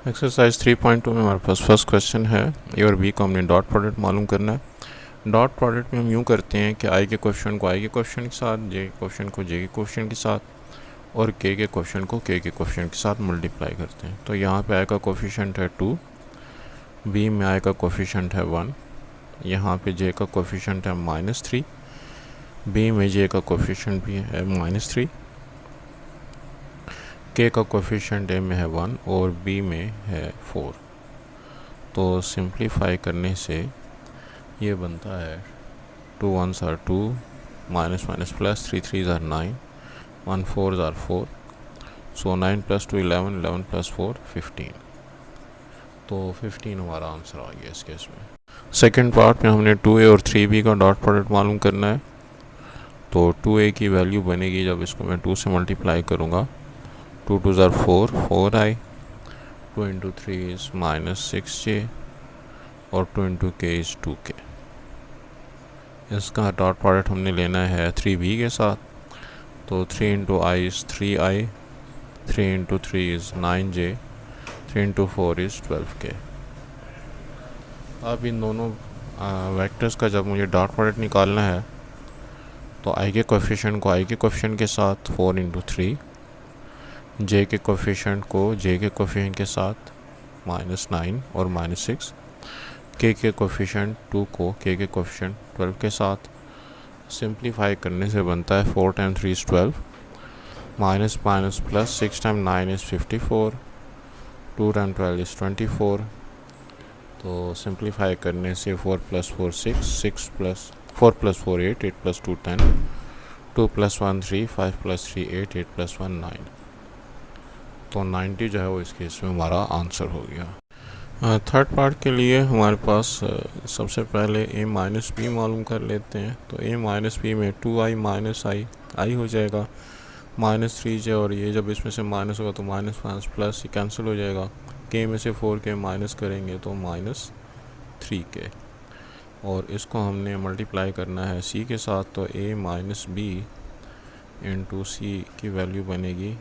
Exercise 3.2 में हमारे पास first question है। ए और बी को हमने डॉट प्रोडक्ट मालूम करना है। डॉट प्रोडक्ट में हम यूँ करते हैं कि आई के क्वेश्चन को आई के क्वेश्चन के साथ, जे के क्वेश्चन को जे के क्वेश्चन के साथ और के क्वेश्चन को के क्वेश्चन के साथ मल्टीप्लाई करते हैं। तो यहाँ पे आई का कोफिशिएंट है 2, बी में आई का कोफिशिएंट है 1, यहाँ पे जे का कोफिशिएंट है -3, बी में जे का कोफिशिएंट भी है -3, के का कोफिशिएंट ए में है 1 और बी में है 4। तो सिंप्लीफाई करने से ये बनता है 2 1s are 2, minus minus plus 3 3s are 9, 1 4s are 4, so 9 plus 2 11, 11 plus 4 15। तो 15 हमारा आंसर आ गया इस केस में। सेकेंड पार्ट में हमने 2a और 3b का डॉट प्रोडक्ट मालूम करना है। तो 2a की वैल्यू बनेगी जब इसको मैं 2 से मल्टीप्लाई करूँगा, 2 2s are 4, 4i, 2 into 3 is -6j और 2 into k is 2k। इसका डॉट प्रोडक्ट हमने लेना है 3b के साथ। तो 3 into i is 3i, 3 into 3 is 9j, 3 into 4 is 12k। अब इन दोनों वेक्टर्स का जब मुझे डॉट प्रोडक्ट निकालना है तो i के कोफिशिएंट को i के कोफिशिएंट के साथ 4 into 3, j के कोफिशिएंट को j के कोफिशिएंट के साथ -9 और -6, के कोफिशिएंट 2 को के कोफिशिएंट 12 के साथ। सिंप्लीफाई करने से बनता है 4 time 3 is 12, minus minus plus 6 time 9 is 54, 2 time 12 is 24। तो सिंप्लीफाई करने से 4 + 4 6, 6 + 4 + 4 8, 8 + 2 10, 2 + 1 3, 5 + 3 8, 8 + 1 9। तो 90 जो है वो इस केस में हमारा आंसर हो गया। थर्ड पार्ट के लिए हमारे पास सबसे पहले a माइनस बी मालूम कर लेते हैं। तो a माइनस बी में 2i माइनस आई हो जाएगा, -3j, और ये जब इसमें से माइनस होगा तो माइनस प्लस ये कैंसिल हो जाएगा। k में से 4k माइनस करेंगे तो -3k, और इसको हमने मल्टीप्लाई करना है c के साथ। तो a माइनस बी इंटू सी की वैल्यू बनेगी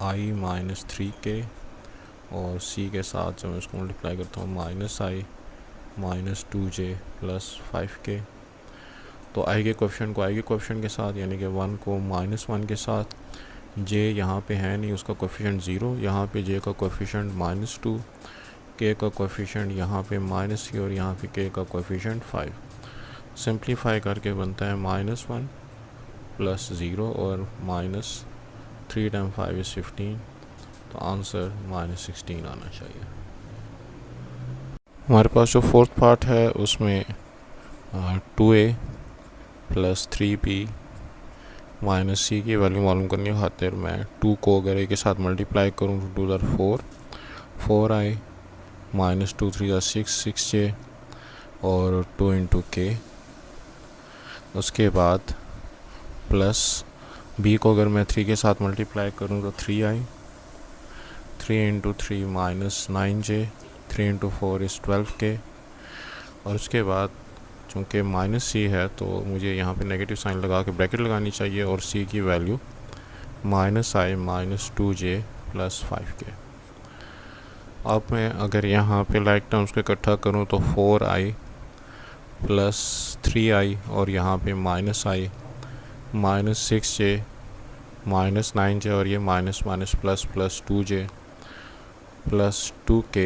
i -3k, और c के साथ जब मैं इसको मल्टीप्लाई करता हूँ -i -2j + 5k। तो i के कोफिशिएंट को i के कोफिशिएंट के साथ, यानी कि 1 को -1 के साथ, j यहाँ पे है नहीं, उसका कोफिशिएंट 0, यहाँ पे j का कोफिशिएंट -2, k का कोफिशिएंट यहाँ पे -3 और यहाँ पे k का कोफिशिएंट 5। सिंप्लीफाई करके बनता है -1 + 0 और -3 टाइम 5 is 15। तो आंसर -16 आना चाहिए। हमारे पास जो फोर्थ पार्ट है उसमें 2a + 3b -c की वैल्यू मालूम करने की खातिर मैं 2 को अगर a के साथ मल्टीप्लाई करूँ तो 2 are 4, 4i, -2 3 are 6, 6j और 2 into k। उसके बाद प्लस b को अगर मैं 3 के साथ मल्टीप्लाई करूँ तो 3i, 3 into 3 -9j, 3 into 4 is 12k। और उसके बाद चूँकि -c है तो मुझे यहाँ पे नेगेटिव साइन लगा के ब्रैकेट लगानी चाहिए, और c की वैल्यू -i -2j + 5k। अब मैं अगर यहाँ पे लाइक टर्म्स को इकट्ठा करूँ तो 4i + 3i और यहाँ पे -i -6j -9j और ये minus plus 2j + 2k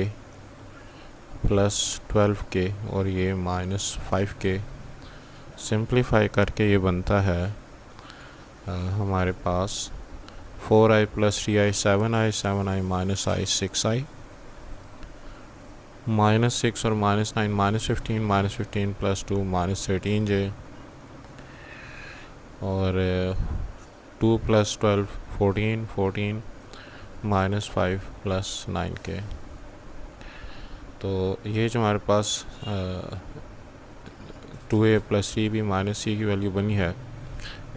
+ 12k और ये -5k। सिंप्लीफाई करके ये बनता है हमारे पास 4i + 3i 7i, 7i -i 6i, -6 और -9 -15, -15 + 2 -13j और 2 + 12 14, 14 -5 + 9k। तो ये जो हमारे पास 2a + 3b -c की वैल्यू बनी है,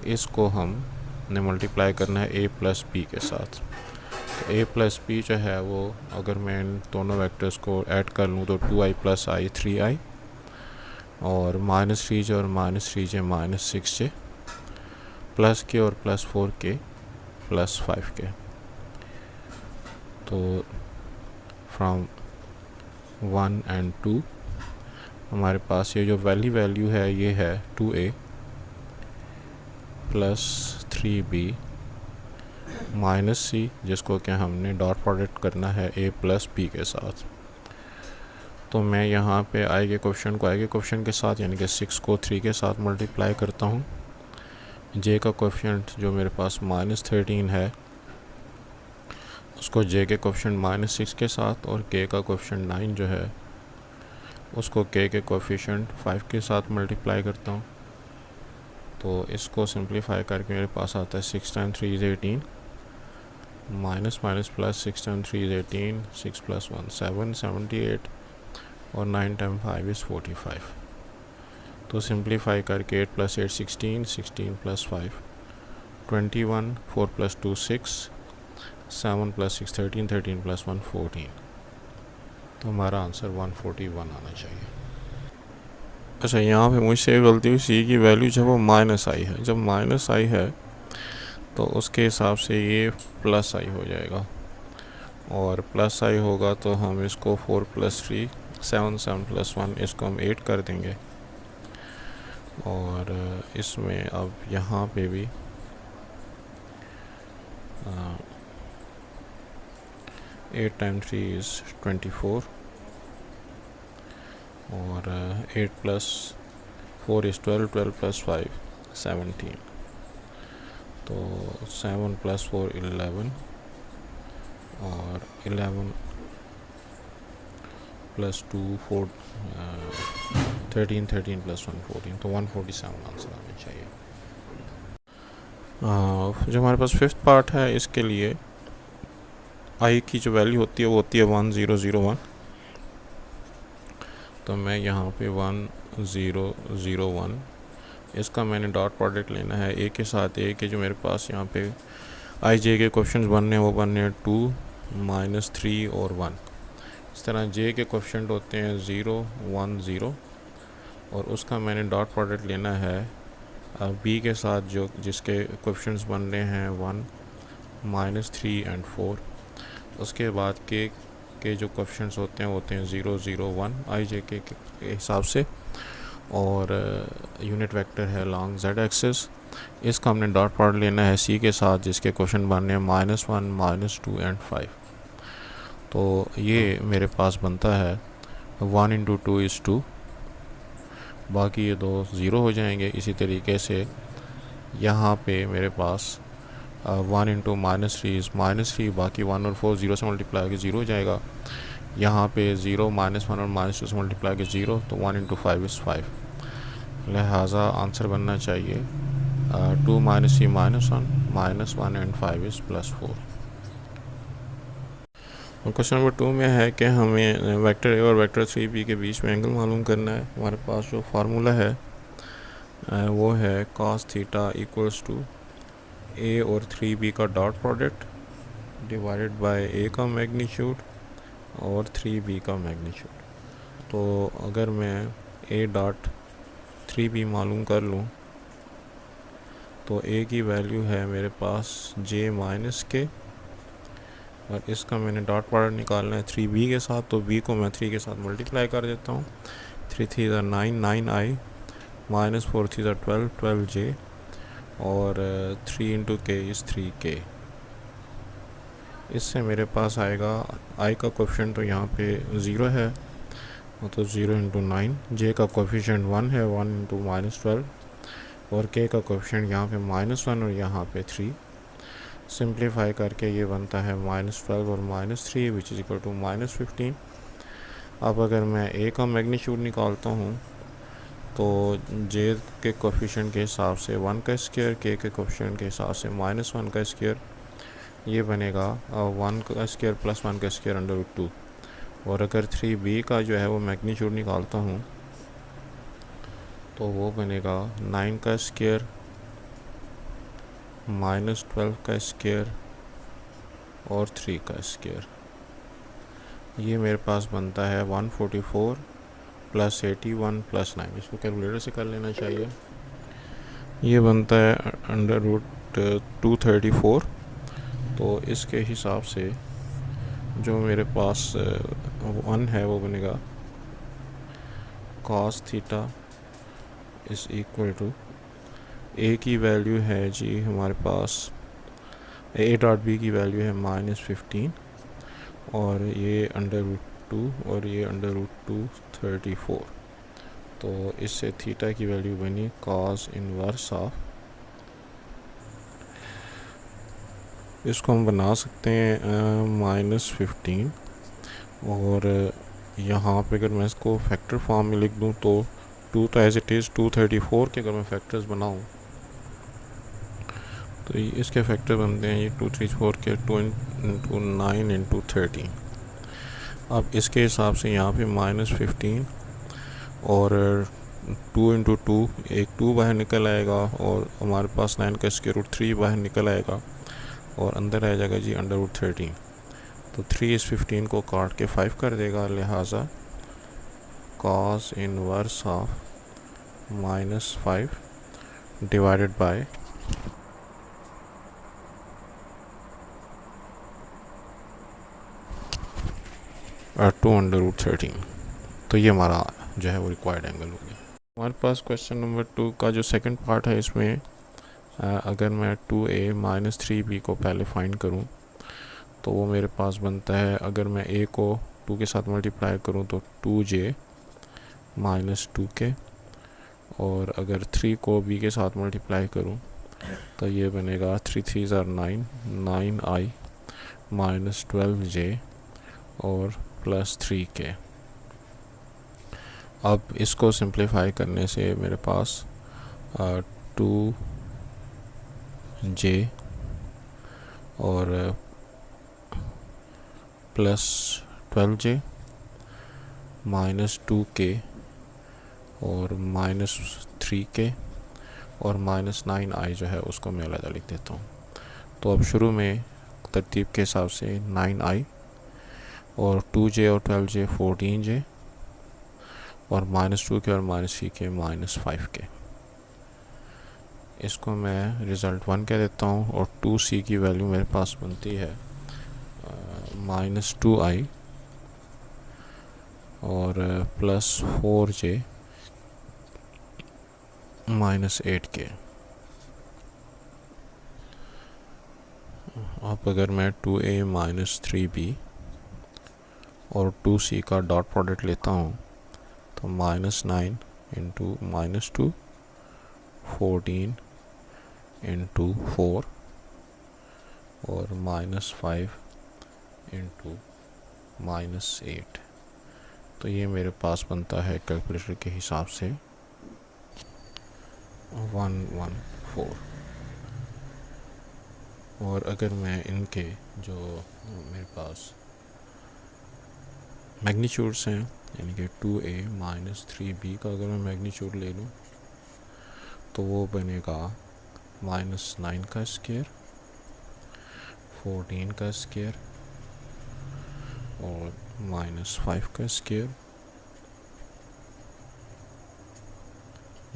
इसको हमने मल्टीप्लाई करना है a + b के साथ। तो a + b जो है वो अगर मैं इन दोनों वेक्टर्स को ऐड कर लूँ तो 2i + i 3i और -3j और -3j -6j +k और +4k + 5k। तो फ्रॉम 1 and 2 हमारे पास ये जो वैल्यू है ये है 2a प्लस 3b माइनस सी, जिसको क्या हमने डॉट प्रोडक्ट करना है a प्लस b के साथ। तो मैं यहाँ पे आई के क्वेश्चन को आई के क्वेश्चन के साथ यानी कि 6 को 3 के साथ मल्टीप्लाई करता हूँ। जे का कोएफिशिएंट जो मेरे पास -13 है उसको जे के कोएफिशिएंट -6 के साथ, और के का कोएफिशिएंट 9 जो है उसको के कोएफिशिएंट 5 के साथ मल्टीप्लाई करता हूँ। तो इसको सिंप्लीफाई करके मेरे पास आता है 6 time 3 is 18, minus minus plus 6 time 3 is 18, 6 plus 1 7 78, और 9 टाइम 5 इज़ 45। तो सिंप्लीफाई करके 8 plus 8 16, 16 plus 5 21, 4 plus 2 6, 7 plus 6 13, 13 plus 1 14। तो हमारा आंसर 141 आना चाहिए। अच्छा, यहाँ पे मुझसे गलती हुई, सी की वैल्यू जब वो माइनस आई है, जब माइनस आई है तो उसके हिसाब से ये प्लस आई हो जाएगा, और प्लस आई होगा तो हम इसको 4 प्लस 3 7, 7 प्लस 1 इसको हम 8 कर देंगे। और इसमें अब यहाँ पे भी 8 टाइम 3 इज़ 24, और 8 प्लस 4 इज़ 12, 12 प्लस 5 17। तो 7 प्लस 4 11, और 11 प्लस 2 4 13, 13 प्लस 1 14। तो 147 आंसर आना चाहिए। जो हमारे पास फिफ्थ पार्ट है, इसके लिए आई की जो वैल्यू होती है वो होती है 1001। तो मैं यहाँ पे 1001, इसका मैंने डॉट प्रोडक्ट लेना है ए के साथ। ए के जो मेरे पास यहाँ पे आई जे के क्वेश्चंस बनने हैं वो बनने हैं 2, -3 और 1। इस तरह जे के कोएफिशिएंट होते हैं 0 1 0, और उसका मैंने डॉट प्रोडक्ट लेना है बी के साथ जो जिसके कोएफिशिएंट्स बन रहे हैं 1, -3 and 4। उसके बाद के जो कोएफिशिएंट्स होते हैं 0 0 1 आई जे के हिसाब से, और यूनिट वेक्टर है लॉन्ग z एक्सिस। इसका हमने डॉट प्रोडक्ट लेना है सी के साथ जिसके क्वेश्चन बनने हैं -1 -2 and 5। तो ये मेरे पास बनता है 1 × 2 = 2, बाकी ये दो ज़ीरो हो जाएंगे। इसी तरीके से यहाँ पे मेरे पास 1 × -3 = -3, बाकी 1 और 4 0 से मल्टीप्लाई करके 0 हो जाएगा। यहाँ पे 0 -1 और -2 से मल्टीप्लाई करके 0, तो 1 × 5 = 5। लिहाजा आंसर बनना चाहिए 2 - 3 - 1 -1 and 5 is +4। और क्वेश्चन नंबर 2 में है कि हमें वेक्टर ए और वेक्टर 3b के बीच में एंगल मालूम करना है। हमारे पास जो फार्मूला है वो है cos θ = a और 3b का dot product divided by a का मैग्नीट्यूड और 3b का मैग्नीट्यूड। तो अगर मैं a डॉट 3b मालूम कर लूँ तो a की वैल्यू है मेरे पास j - k, और इसका मैंने डॉट प्रोडक्ट निकालना है 3b के साथ। तो b को मैं 3 के साथ मल्टीप्लाई कर देता हूँ। 3 3 = 9, 9i, -4 3 = 12, 12j, और 3 × k is 3k। इससे मेरे पास आएगा i का कोएफिशिएंट तो यहाँ पे 0 है, तो 0 × 9, j का कोएफिशिएंट 1 है, 1 × -12, और k का कोएफिशिएंट यहाँ पे -1 और यहाँ पे 3। सिंप्लीफाई करके ये बनता है -12 और -3 विच इज़ इक्वल टू -15। अब अगर मैं a का मैग्नीट्यूड निकालता हूँ तो j के कोएफिशिएंट के हिसाब से 1 का स्क्वायर, k के कोएफिशिएंट के हिसाब से -1 का स्क्वायर, ये बनेगा 1 का स्क्वायर + 1 का स्क्वायर √2। और अगर 3b का जो है वो मैग्नीट्यूड निकालता हूँ तो वो बनेगा 9 का स्क्वायर -12 का स्क्वायर और 3 का स्क्वायर। ये मेरे पास बनता है 144 + 81 + 9। इसको कैलकुलेटर से कर लेना चाहिए। ये बनता है √234। तो इसके हिसाब से जो मेरे पास 1 है वो बनेगा cos theta is equal to A की वैल्यू है जी हमारे पास ए डॉट बी की वैल्यू है -15 और ये √2 और ये √234। तो इससे थीटा की वैल्यू बनी cos इनवर्स ऑफ, इसको हम बना सकते हैं -15 और यहाँ पे अगर मैं इसको फैक्टर फॉर्म में लिख दूँ तो 2 एज इट इज़ 234 के अगर मैं फैक्टर्स बनाऊँ तो इसके फैक्टर बनते हैं ये 234 के 2 इंटू 9 इंटू 13। अब इसके हिसाब से यहाँ पे -15 और 2 इंटू 2 एक 2 बाहर निकल आएगा और हमारे पास 9 का √3 बाहर निकल आएगा और अंदर आ जाएगा जी √13। तो 3 इस 15 को काट के 5 कर देगा, लिहाजा cos inverse of -5 divided by 2√13। तो ये हमारा जो है वो रिक्वायर्ड एंगल हो गया। हमारे पास क्वेश्चन नंबर 2 का जो सेकंड पार्ट है, इसमें अगर मैं 2a - 3b को पहले फाइंड करूं तो वो मेरे पास बनता है, अगर मैं a को 2 के साथ मल्टीप्लाई करूं तो 2j - 2k, और अगर 3 को b के साथ मल्टीप्लाई करूं तो ये बनेगा 3 3 9 9i - 12j और +3k। अब इसको सिंप्लीफाई करने से मेरे पास 2j और +12j -2k और -3k और -9i जो है उसको मैं अलग लिख देता हूँ। तो अब शुरू में तरतीब के हिसाब से 9i और 2j और 12j 14j और -2k और -3k -5k। इसको मैं रिज़ल्ट 1 कह देता हूँ और 2c की वैल्यू मेरे पास बनती है -2i और +4j -8k। अब अगर मैं 2a - 3b और 2c का डॉट प्रोडक्ट लेता हूँ तो -9 इंटू -2 14 इंटू 4 और -5 इंटू -8। तो ये मेरे पास बनता है कैलकुलेटर के हिसाब से 114। और अगर मैं इनके जो मेरे पास मैग्नीट्यूड्स हैं, यानी कि 2a - 3b का अगर मैं मैग्नीट्यूड ले लूँ तो वो बनेगा -9 का स्क्वायर, 14 का स्क्वायर और -5 का स्क्वायर,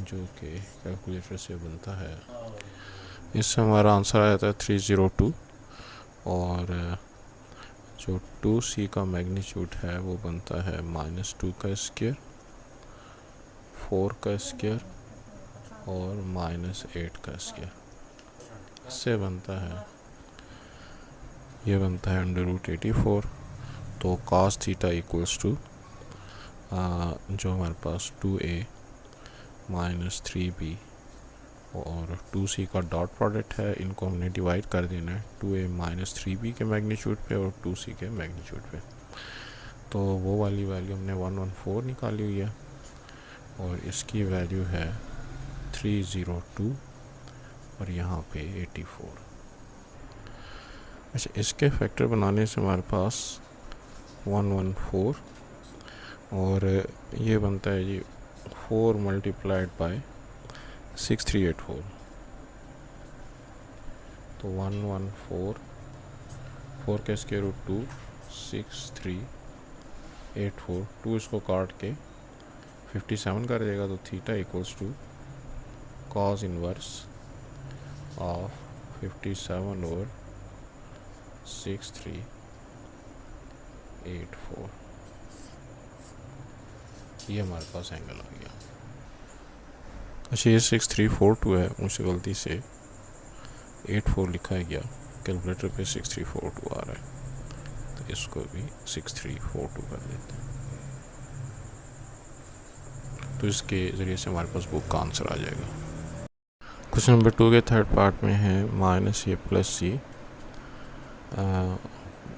जो कि कैलकुलेटर से बनता है। इससे हमारा आंसर आ जाता है 302। और जो 2c का मैग्नीट्यूड है वो बनता है -2 का स्क्वायर, 4 का स्क्वायर और -8 का स्क्वायर। इससे बनता है, ये बनता है √84। तो cos थीटा इक्वल्स टू जो हमारे पास 2a - 3b और 2c का डॉट प्रोडक्ट है, इनको हमने डिवाइड कर देना है 2a - 3b के मैग्नीट्यूड पे और 2c के मैग्नीट्यूड पे। तो वो वाली वैल्यू हमने 114 निकाली हुई है और इसकी वैल्यू है 302 और यहाँ पे 84। अच्छा, इसके फैक्टर बनाने से हमारे पास 114 और ये बनता है जी 4 मल्टीप्लाइड बाय 6384। तो 114, 4 का स्क्वायर रूट 2, 6384, 2 इसको काट के 57 कर देगा तो theta equals to cos inverse of 57 over 6384। 8 4, ये हमारे पास एंगल आ गया। अच्छा, ये 6342 है, मुझसे गलती से 84 लिखा है गया, कैलकुलेटर पे 6342 आ रहा है, तो इसको भी 6342 कर देते हैं। तो इसके ज़रिए से हमारे पास बुक का आंसर आ जाएगा। क्वेश्चन नंबर 2 के थर्ड पार्ट में है माइनस ए प्लस सी।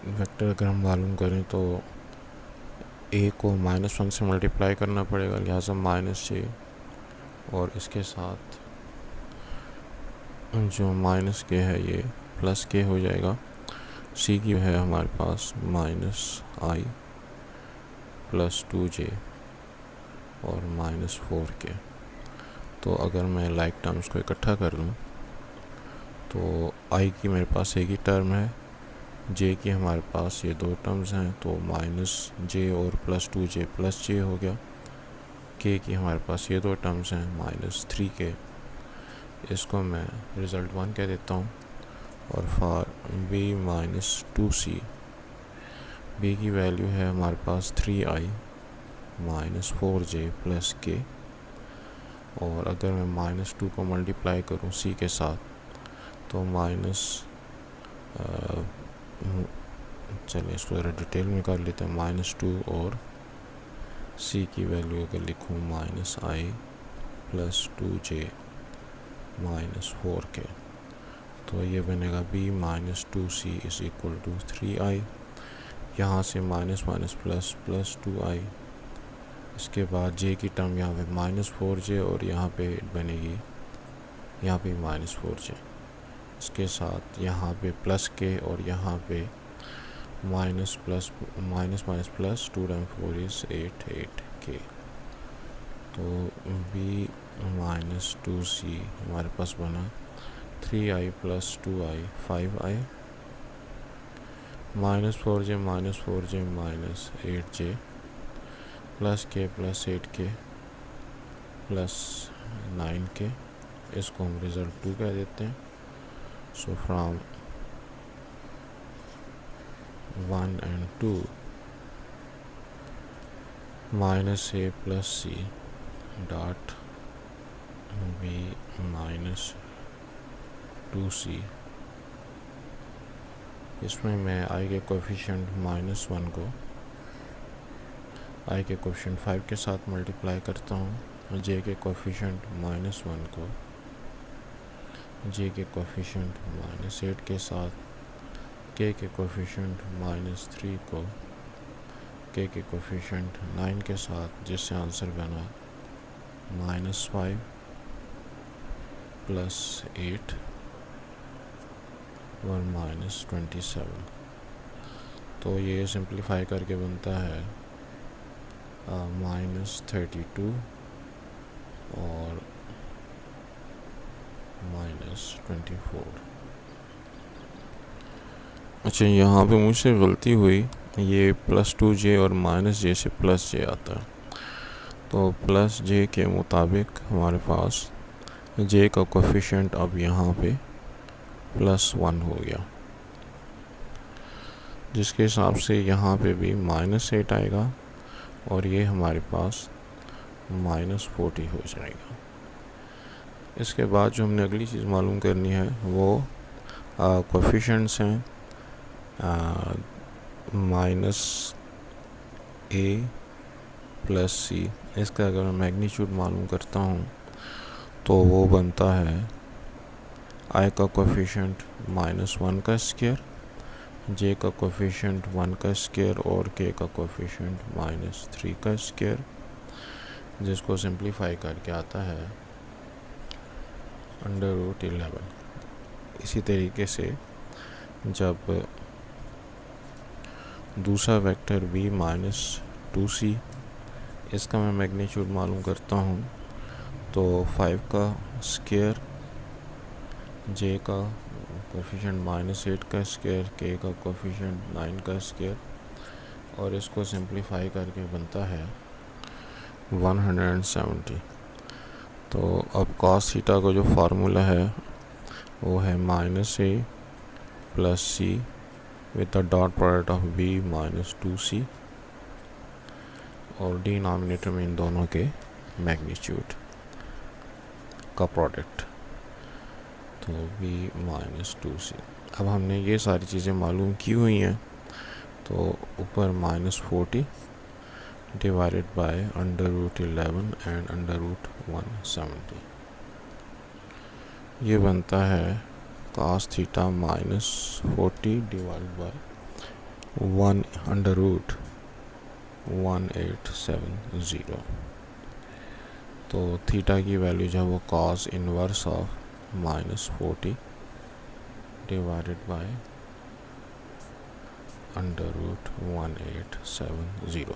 वेक्टर अगर हम मालूम करें तो ए को -1 से मल्टीप्लाई करना पड़ेगा, लिहाजा -j, और इसके साथ जो माइनस के है ये प्लस के हो जाएगा। सी की है हमारे पास -i प्लस 2j और -4 के। तो अगर मैं लाइक टर्म्स को इकट्ठा कर लूँ तो i की मेरे पास एक ही टर्म है, j की हमारे पास ये दो टर्म्स हैं, तो -j और प्लस 2j प्लस j हो गया। k की हमारे पास ये दो टर्म्स हैं, -3k, इसको मैं रिज़ल्ट 1 कह देता हूँ। और फॉर b -2c, b की वैल्यू है हमारे पास 3i -4j प्लस k, और अगर मैं -2 को मल्टीप्लाई करूँ c के साथ तो चलिए इसको ज़रा डिटेल में कर लेते हैं। -2 और c की वैल्यू अगर लिखूँ -i प्लस 2j -4k, तो ये बनेगा b -2c is equal to 3i। यहाँ से minus minus plus plus 2i, इसके बाद j की टर्म यहाँ पे -4j और यहाँ पे बनेगी, यहाँ पे -4j, इसके साथ यहाँ पे प्लस k और यहाँ पे minus minus plus 2 time 4 is 8k। तो b -2c हमारे पास बना 3i plus 2i 5i, -4j -8j plus k plus 8k plus 9k, इसको हम रिज़ल्ट 2 कह देते हैं। So from 1 and 2 -a plus c dot b -2c, इसमें मैं i के कोएफिशिएंट -1 को i के कोएफिशिएंट 5 के साथ मल्टीप्लाई करता हूँ, j के कोएफिशिएंट -1 को j के कोएफिशिएंट -8 के साथ, k के कोएफिशिएंट -3 को k के कोएफिशिएंट 9 के साथ, जिससे आंसर बना -5 प्लस 8 और -27। तो ये सिंप्लीफाई करके बनता है -32 और -24। अच्छा, यहाँ पे मुझसे गलती हुई, ये प्लस 2j और -j से प्लस j आता है, तो प्लस j के मुताबिक हमारे पास j का कोएफिशिएंट अब यहाँ पे +1 हो गया, जिसके हिसाब से यहाँ पे भी -8 आएगा और ये हमारे पास -40 हो जाएगा। इसके बाद जो हमने अगली चीज़ मालूम करनी है वो कोएफिशिएंट्स हैं -a प्लस c। इसका अगर मैं मैग्नीट्यूड मालूम करता हूँ तो वो बनता है i का कोएफिशिएंट -1 का स्क्वायर, j का कोएफिशिएंट 1 का स्क्वायर और k का कोएफिशिएंट -3 का स्क्वायर, जिसको सिंप्लीफाई करके आता है √11। इसी तरीके से जब दूसरा वेक्टर b -2c, इसका मैं मैग्नीट्यूड मालूम करता हूँ तो 5 का स्क्वायर, j का कोएफिशिएंट -8 का स्क्वायर, k का कोएफिशिएंट 9 का स्क्वायर, और इसको सिंप्लीफाई करके बनता है 170। तो अब cos थीटा का जो फार्मूला है वो है -a plus c with the dot product of b minus 2c और डिनोमिनेटर में इन दोनों के मैग्नीट्यूड का प्रोडक्ट, तो b माइनस 2c। अब हमने ये सारी चीज़ें मालूम की हुई हैं, तो ऊपर -40 डिवाइडेड बाय √11 एंड √170, ये बनता है cos थीटा -40 डिवाइडेड बाय 1/1870। तो थीटा की वैल्यू जो है वो cos inverse of -40 divided by √1870।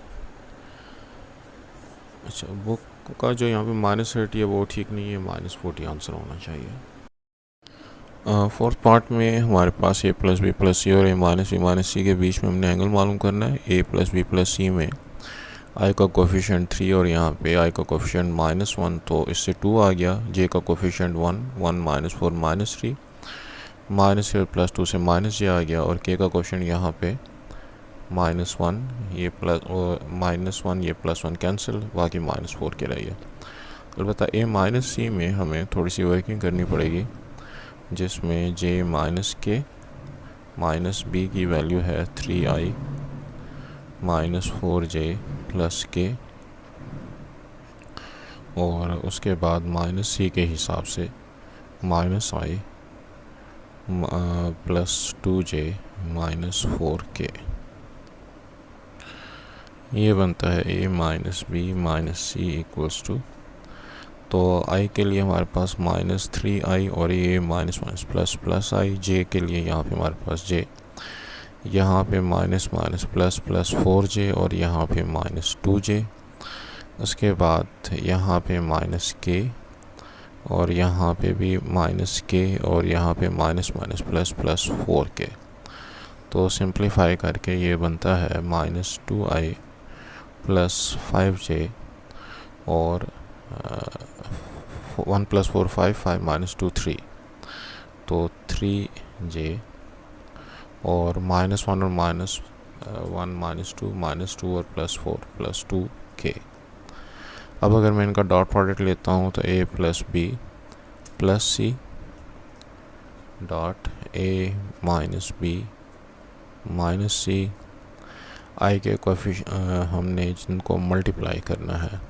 अच्छा, बुक का जो यहाँ पे -30 है वो ठीक नहीं है, -40 आंसर होना चाहिए। फोर्थ पार्ट में हमारे पास a प्लस बी प्लस सी और a माइनस बी माइनस सी के बीच में हमने एंगल मालूम करना है। a प्लस बी प्लस सी में i का कोफिशिएंट 3 और यहाँ पे i का कोफिशिएंट -1, तो इससे 2 आ गया। j का कोफिशिएंट 1 -4 -3 -3 प्लस 2 से -j आ गया, और k का कोफिशिएंट यहाँ पे -1, ये प्लस और -1 ये +1 कैंसिल, बाकी -4 के रह गया। अलबत्ता a माइनस सी में हमें थोड़ी सी वर्किंग करनी पड़ेगी, जिसमें j माइनस के माइनस बी की वैल्यू है 3i माइनस 4j प्लस के, और उसके बाद -c के हिसाब से -i plus 2j minus 4k, ये बनता है a minus B minus C equals to, तो i के लिए हमारे पास -3i और ये माइनस प्लस i, j के लिए यहाँ पे हमारे पास j, यहाँ पे माइनस प्लस 4j और यहाँ पे -2j, उसके बाद यहाँ पे -k और यहाँ पे भी -k और यहाँ पे प्लस 4k। तो सिंप्लीफाई करके ये बनता है -2i प्लस 5j और 1 + 4 5 5 -2 3, तो 3j और -1 और -1 -2 और +4 +2k। अब अगर मैं इनका डॉट प्रोडक्ट लेता हूँ तो a plus B plus C dot a minus B minus C, i के हमने जिनको मल्टीप्लाई करना है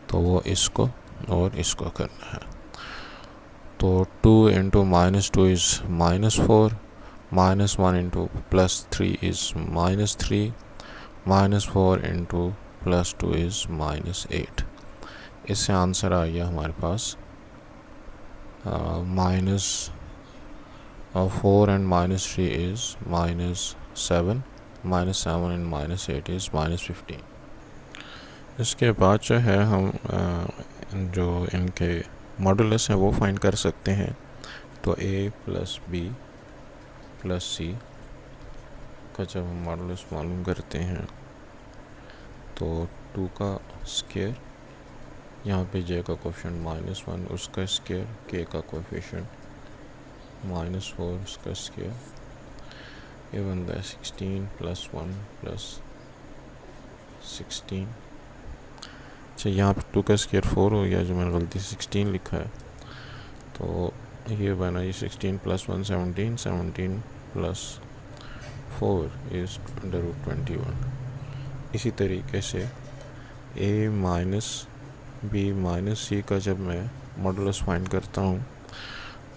तो वो इसको और इसको करना है। तो 2 × -2 इज़ -4, -1 × +3 इज़ -3, -4 × +2 इज़ -8। इससे आंसर आ गया हमारे पास -4 and -3 is -7, -7 and -8 is -15। इसके बाद जो है हम जो इनके मॉडुलस हैं वो फाइंड कर सकते हैं। तो a plus B plus C का जब हम मॉडुलस मालूम करते हैं तो 2 का स्क्वायर, यहाँ पे j का कोफिशिएंट -1 उसका स्क्वायर, k का कोफिशिएंट -4 उसका स्क्वायर, ये बनता है 16 + 1 + 16। अच्छा, यहाँ पे 2 का स्क्वायर 4 हो गया, जो मैंने गलती से 16 लिखा है, तो ये बना ये 16 + 1 17, 17 + 4 इज़ √21। इसी तरीके से a minus B minus C का जब मैं मॉडुलस फाइंड करता हूँ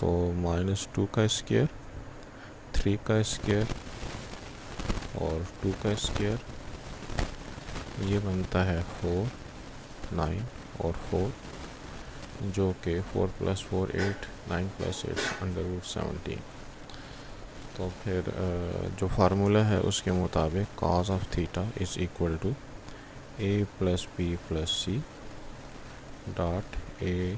तो -2 का स्क्वायर, 3 का स्क्वायर और 2 का स्क्वायर, ये बनता है 4 9 और 4, जो कि 4 + 4 8, 9 + 8 √17। तो फिर जो फार्मूला है उसके मुताबिक cos of theta is equal to a plus B plus C dot a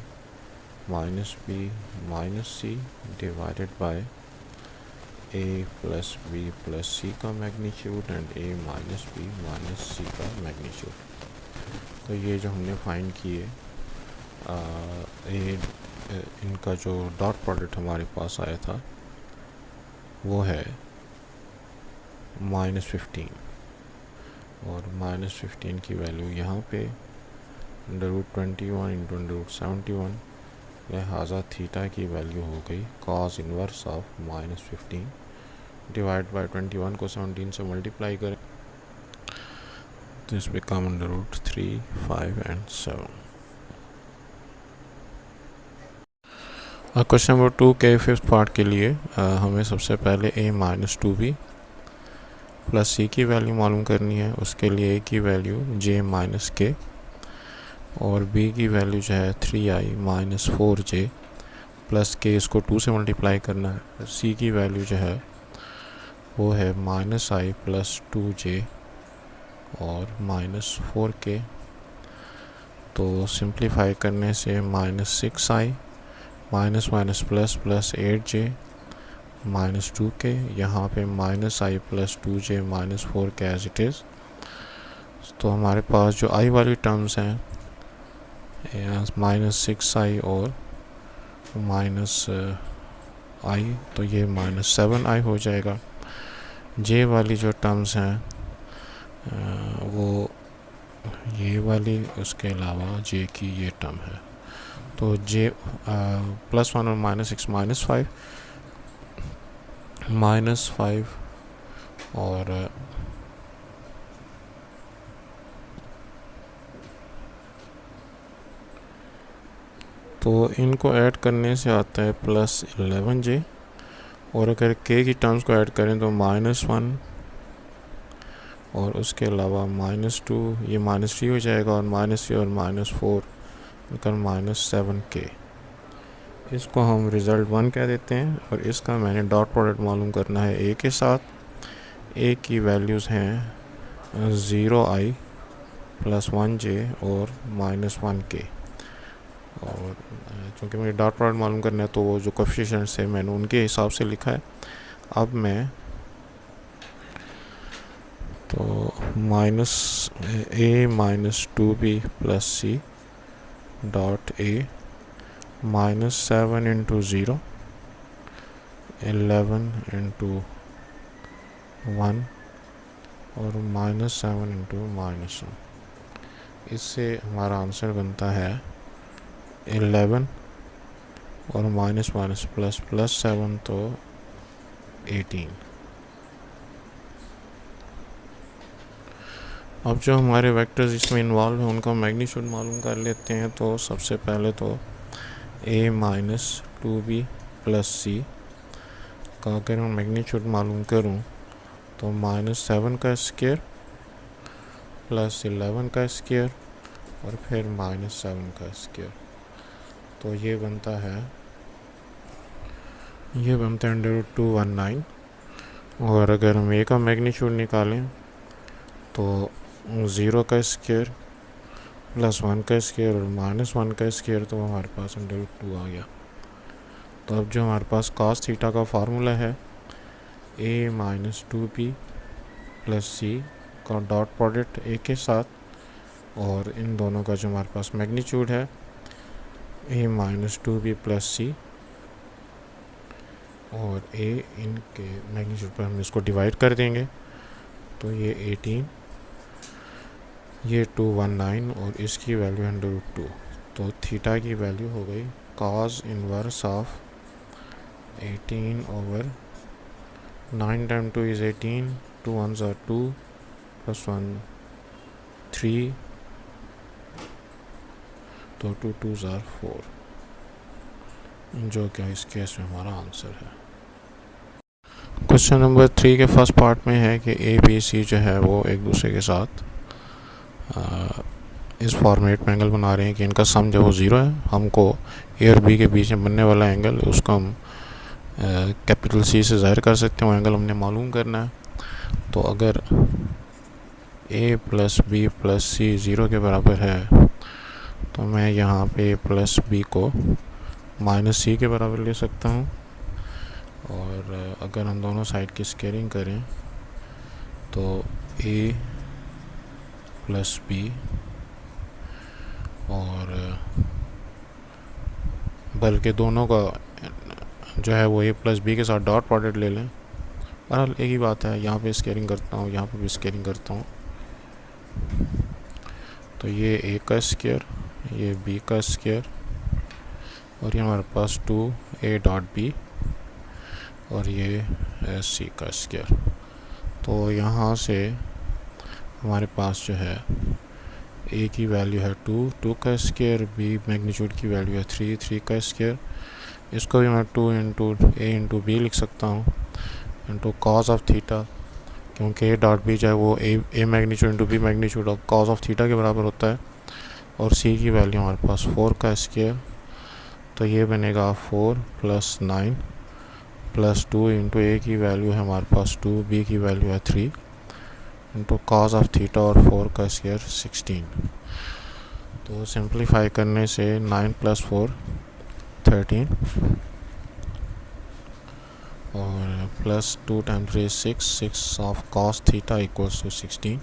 minus B minus C divided by a plus B plus C का magnitude and a minus B minus C का magnitude. तो ये जो हमने find किए इनका जो dot product हमारे पास आया था वो है -15 और -15 की वैल्यू यहाँ पे √21 इंटू √71, लिहाजा थीटा की वैल्यू हो गई cos inverse of -15 divide by 21 को 17 से मल्टीप्लाई करें तो इस बिकम √3, 5 एंड 7। क्वेश्चन नंबर 2 के फिफ्थ पार्ट के लिए हमें सबसे पहले a-2b प्लस c की वैल्यू मालूम करनी है। उसके लिए a की वैल्यू j-k और b की वैल्यू जो है 3i-4j प्लस k, इसको 2 से मल्टीप्लाई करना है। c की वैल्यू जो है वो है -i प्लस 2j और -4k। तो सिंप्लीफाई करने से -6i minus minus plus plus 8j -2k, यहाँ पे -i plus 2j -4k as it is. तो हमारे पास जो i वाली टर्म्स हैं -6i और -i, तो ये -7i हो जाएगा। j वाली जो टर्म्स हैं वो ये वाली, उसके अलावा j की ये टर्म है। तो j +1 और -6 -5 और तो इनको ऐड करने से आता है +11j और अगर k की टर्म्स को ऐड करें तो -1 और उसके अलावा -2, ये -3 हो जाएगा और -3 और -4 मिलकर -7k। इसको हम रिज़ल्ट 1 कह देते हैं और इसका मैंने डॉट प्रोडक्ट मालूम करना है a के साथ। a की वैल्यूज़ हैं 0i प्लस 1j और -1k और चूँकि मुझे डॉट प्रोडक्ट मालूम करना है तो वो जो कोएफिशिएंट्स है मैंने उनके हिसाब से लिखा है। अब मैं तो -a-2b plus c dot a -7 into 0, 11 into 1 और -7 इंटू -1। इससे हमारा आंसर बनता है 11 और माइनस माइनस प्लस प्लस 7 तो 18। अब जो हमारे वेक्टर्स इसमें इन्वॉल्व हैं उनका मैग्नीट्यूड मालूम कर लेते हैं। तो सबसे पहले तो a-2b प्लस c का अगर मैं मैग्नीट्यूड मालूम करूं तो -7 का स्क्वायर प्लस 11 का स्क्वायर और फिर -7 का स्क्वायर, तो ये बनता है √219। और अगर हम a का मैग्नीट्यूड निकालें तो 0 का स्क्वायर प्लस 1 का स्क्वायर और -1 का स्क्वायर, तो हमारे पास √2 आ गया। तो अब जो हमारे पास cos थीटा का फार्मूला है a-2b प्लस c का डॉट प्रोडक्ट a के साथ और इन दोनों का जो हमारे पास मैग्नीट्यूड है a-2b प्लस c और a इनके मैग्नीट्यूड पर हम इसको डिवाइड कर देंगे तो ये 18, ये 219 और इसकी वैल्यू 102। तो थीटा की वैल्यू हो गई cos inverse of 18/9 time 2 is 18, 2 1s are 2 plus 1 3, तो 2 2s are 4, जो क्या इस केस में हमारा आंसर है। क्वेश्चन नंबर 3 के फर्स्ट पार्ट में है कि ए बी सी जो है वो एक दूसरे के साथ इस फॉर्मेट में एंगल बना रहे हैं कि इनका सम जो वो 0 है। हमको ए और बी के बीच में बनने वाला एंगल उसको हम कैपिटल सी से ज़ाहिर कर सकते हैं, वो एंगल हमने मालूम करना है। तो अगर ए प्लस बी प्लस सी 0 के बराबर है तो मैं यहाँ पे ए प्लस बी को माइनस सी के बराबर ले सकता हूँ। और अगर हम दोनों साइड की स्केलिंग करें तो ए प्लस बी और बल्कि दोनों का जो है वो ए प्लस बी के साथ डॉट प्रोडक्ट ले लें बहरहाल एक ही बात है, यहाँ पे स्केलिंग करता हूँ, यहाँ पे भी स्केलिंग करता हूँ, तो ये ए का स्क्वायर, ये बी का स्क्वायर, और ये हमारे पास 2a.b, और ये सी का स्क्वायर। तो यहाँ से हमारे पास जो है ए की वैल्यू है 2 का स्क्वायर, बी मैग्नीट्यूड की वैल्यू है 3 का स्क्वायर। इसको भी मैं 2 इंटू ए इंटू बी लिख सकता हूँ इंटू कॉज ऑफ थीटा, क्योंकि ए डॉट बी जो है वो A magnitude into B magnitude of cos of theta के बराबर होता है। और सी की वैल्यू हमारे पास 4 का स्क्वायर, तो ये बनेगा 4 + 9 + 2 इंटू ए की वैल्यू है हमारे पास 2, बी की वैल्यू है 3 इंटू कॉज ऑफ थीटा और 4 का स्क्वायर 16। तो सिंप्लीफाई करने से 9 + 4 13, और +2 × 3 6 of cos theta equals to 16।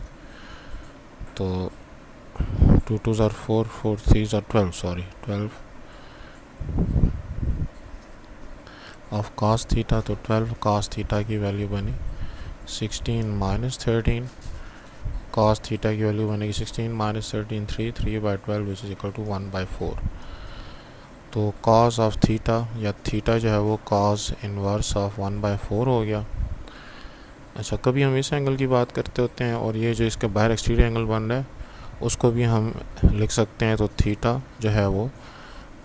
तो 2 2s are 4, 4 3s are 12, sorry 12 of cos theta, तो 12 cos थीटा की वैल्यू बनी 16 - 13, cos थीटा की वैल्यू बनेगी 16 - 13 3/12 विच इज इक्वल टू 1/4। तो cos ऑफ थीटा या थीटा जो है वो cos इनवर्स ऑफ 1/4 हो गया। अच्छा, कभी हम इस एंगल की बात करते होते हैं और ये जो इसके बाहर एक्सटीरियर एंगल बन रहा है उसको भी हम लिख सकते हैं। तो थीटा जो है वो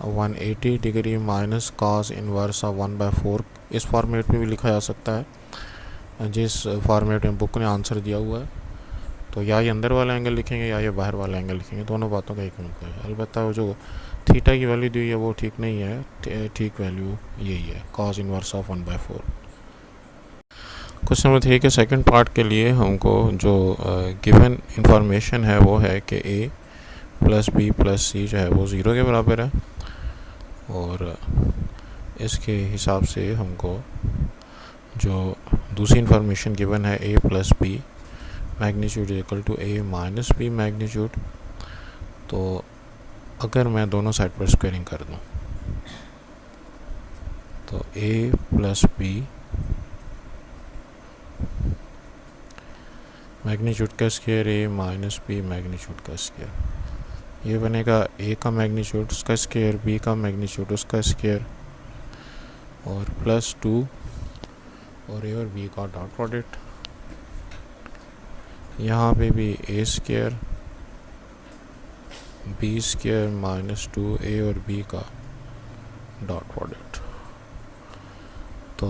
180 degree minus cos inverse of 1/4 इस फॉर्मेट में भी लिखा जा सकता है जिस फॉर्मेट में बुक ने आंसर दिया हुआ है। तो या ये अंदर वाला एंगल लिखेंगे या ये बाहर वाला एंगल लिखेंगे, दोनों बातों का एक मतलब है। अलबत्ता वो जो थीटा की वैल्यू दी है वो ठीक नहीं है, ठीक वैल्यू यही है cos inverse of 1/4। Question number 3 के सेकंड पार्ट के लिए हमको जो गिवन इंफॉर्मेशन है वो है कि a + b + c जो है वो 0 के बराबर है, और इसके हिसाब से हमको जो दूसरी इंफॉर्मेशन गिवन है a + b magnitude equal to a - b magnitude. तो अगर मैं दोनों साइड पर स्क्वायरिंग कर दूं तो a + b मैग्नीट्यूड का स्क्वायर a - b मैग्नीट्यूड का स्क्वायर, ये बनेगा a का मैग्नीट्यूड उसका स्क्वायर, b का मैग्नीट्यूड उसका स्क्वायर, और +2 और a और b का डॉट प्रोडक्ट। यहाँ पे भी a square b square -2a और b का डॉट प्रोडक्ट। तो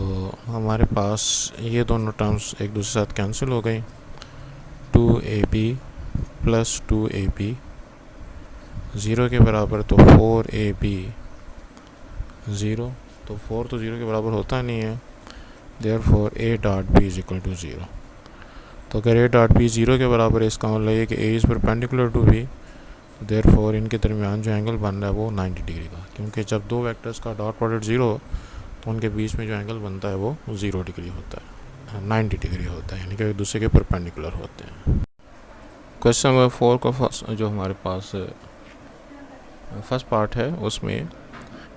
हमारे पास ये दोनों टर्म्स एक दूसरे साथ कैंसिल हो गई। 2ab + 2ab 0 के बराबर, तो 4ab 0, तो 4 तो 0 के बराबर होता नहीं है, therefore a.b is equal to 0। तो अगर a.b 0 के बराबर है इसका मतलब ये कि a is perpendicular to b, therefore इनके दरमियान जो एंगल बन रहा है वो 90 डिग्री का, क्योंकि जब दो वेक्टर्स का डॉट प्रोडक्ट 0 हो तो उनके बीच में जो एंगल बनता है वो 0 डिग्री होता है, 90 डिग्री होता है, यानी कि एक दूसरे के परपेंडिकुलर होते हैं। क्वेश्चन नंबर 4 का जो हमारे पास फर्स्ट पार्ट है उसमें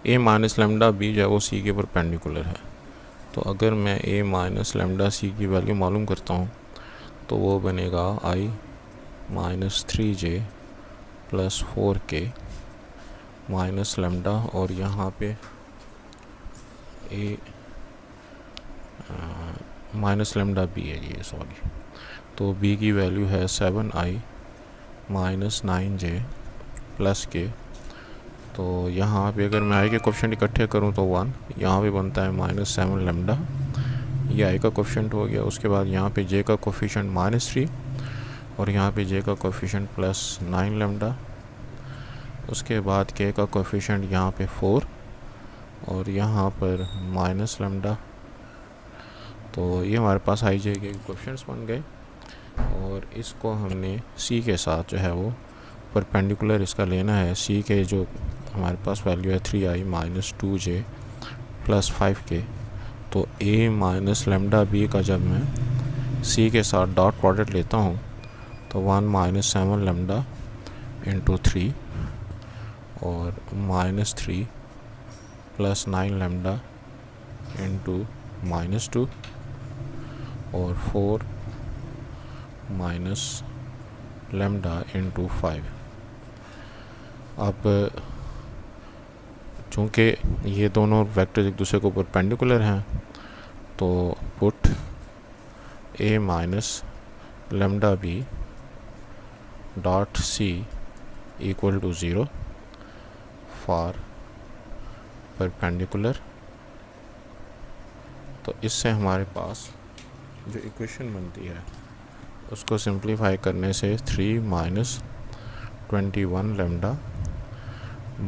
a - λb जो है वो c के परपेंडिकुलर है। तो अगर मैं a - λc की वैल्यू मालूम करता हूँ तो वो बनेगा i - 3j + 4k - लैम्डा, और यहाँ पे a -λb है ये, सॉरी। तो b की वैल्यू है 7i - 9j + k। तो यहाँ पे अगर मैं i के कोफिशिएंट इकट्ठे करूँ तो 1, यहाँ पे बनता है -7 लैम्डा, ये i का कोफिशिएंट हो गया। उसके बाद यहाँ पे j का कोफिशिएंट -3 और यहाँ पे j का कोफिशिएंट +9 लैम्डा। उसके बाद k का कोफिशिएंट यहाँ पे 4 और यहाँ पर -λ। तो ये हमारे पास i j के कोफिशिएंट्स बन गए, और इसको हमने c के साथ जो है वो परपेंडिकुलर इसका लेना है। c के जो हमारे पास वैल्यू है 3i - 2j + 5k। तो a - λb का जब मैं c के साथ डॉट प्रोडक्ट लेता हूँ तो 1 - 7 लैम्डा इंटू 3 और -3 + 9 लैम्डा इंटू -2, और 4 माइनस लेमडा इंटू 5। अब चूँकि ये दोनों वेक्टर एक दूसरे को परपेंडिकुलर हैं, तो put a minus lambda B dot C equal to 0 for perpendicular. तो इससे हमारे पास जो इक्वेशन बनती है उसको सिंप्लीफाई करने से 3 minus 21 lambda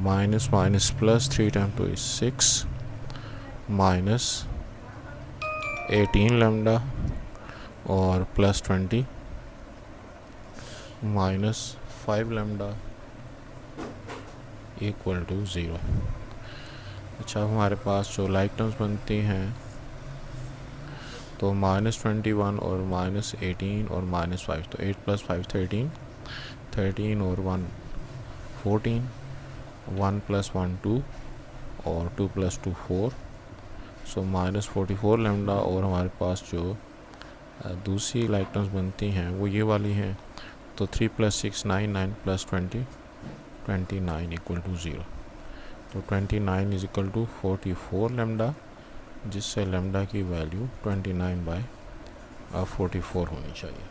minus minus plus 3 time 2 is 6 minus 18 lambda और plus 20 minus 5 lambda equal to 0। अच्छा, हमारे पास जो लाइक टर्म्स बनती हैं तो -21 और -18 और -5, तो 8 + 5 13, 13 और 1 14, 1 + 1 2 और 2 + 2 4, सो -44 लेमडा। और हमारे पास जो दूसरी लाइक टर्म्स बनती हैं वो ये वाली हैं, तो 3 + 6 9, 9 + 20 29 इक्वल टू 0। तो 29 इज इक्वल टू 44 लेमडा, जिससे लेमडा की वैल्यू 29/44 होनी चाहिए।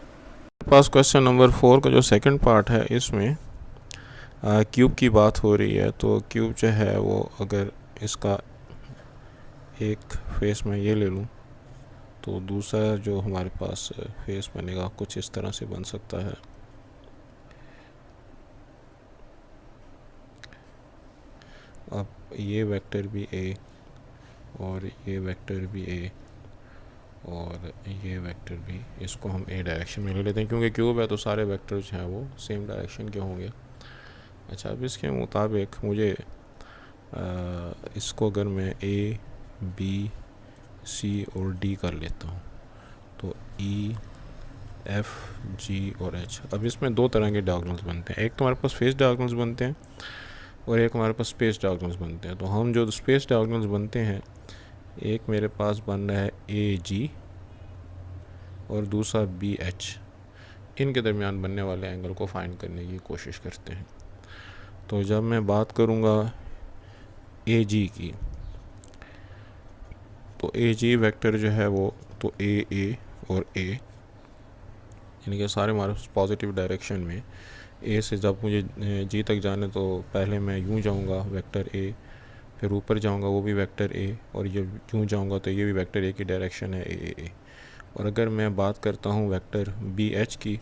पास क्वेश्चन नंबर 4 का जो सेकंड पार्ट है, इसमें क्यूब की बात हो रही है। तो क्यूब जो है वो अगर इसका एक फेस में ये ले लूँ तो दूसरा जो हमारे पास फेस बनेगा कुछ इस तरह से बन सकता है। अब ये वेक्टर भी ए और ये वेक्टर भी ए और ये वेक्टर भी, इसको हम ए डायरेक्शन में ले लेते हैं क्योंकि क्यूब है तो सारे वेक्टर्स हैं वो सेम डायरेक्शन के होंगे। अच्छा, अब इसके मुताबिक मुझे इसको अगर मैं ए बी सी और डी कर लेता हूँ तो ई एफ जी और एच। अब इसमें दो तरह के डायगोनल्स बनते हैं, एक तो हमारे पास फेस डायगोनल्स बनते हैं और एक हमारे पास स्पेस डायगोनल्स बनते हैं। तो हम जो स्पेस डायगोनल्स बनते हैं, एक मेरे पास बन रहा है ए जी और दूसरा बी एच, इनके दरमियान बनने वाले एंगल को फाइंड करने की कोशिश करते हैं। तो जब मैं बात करूँगा ए जी की, तो ए जी वेक्टर जो है वो तो ए और ए, यानी कि सारे हमारे पॉजिटिव डायरेक्शन में। ए से जब मुझे जी तक जाने तो पहले मैं यूँ जाऊँगा वेक्टर ए, फिर ऊपर जाऊँगा वो भी वेक्टर ए, और ये यूँ जाऊँगा तो ये भी वेक्टर ए की डायरेक्शन है ए। और अगर मैं बात करता हूँ वेक्टर बी एच की,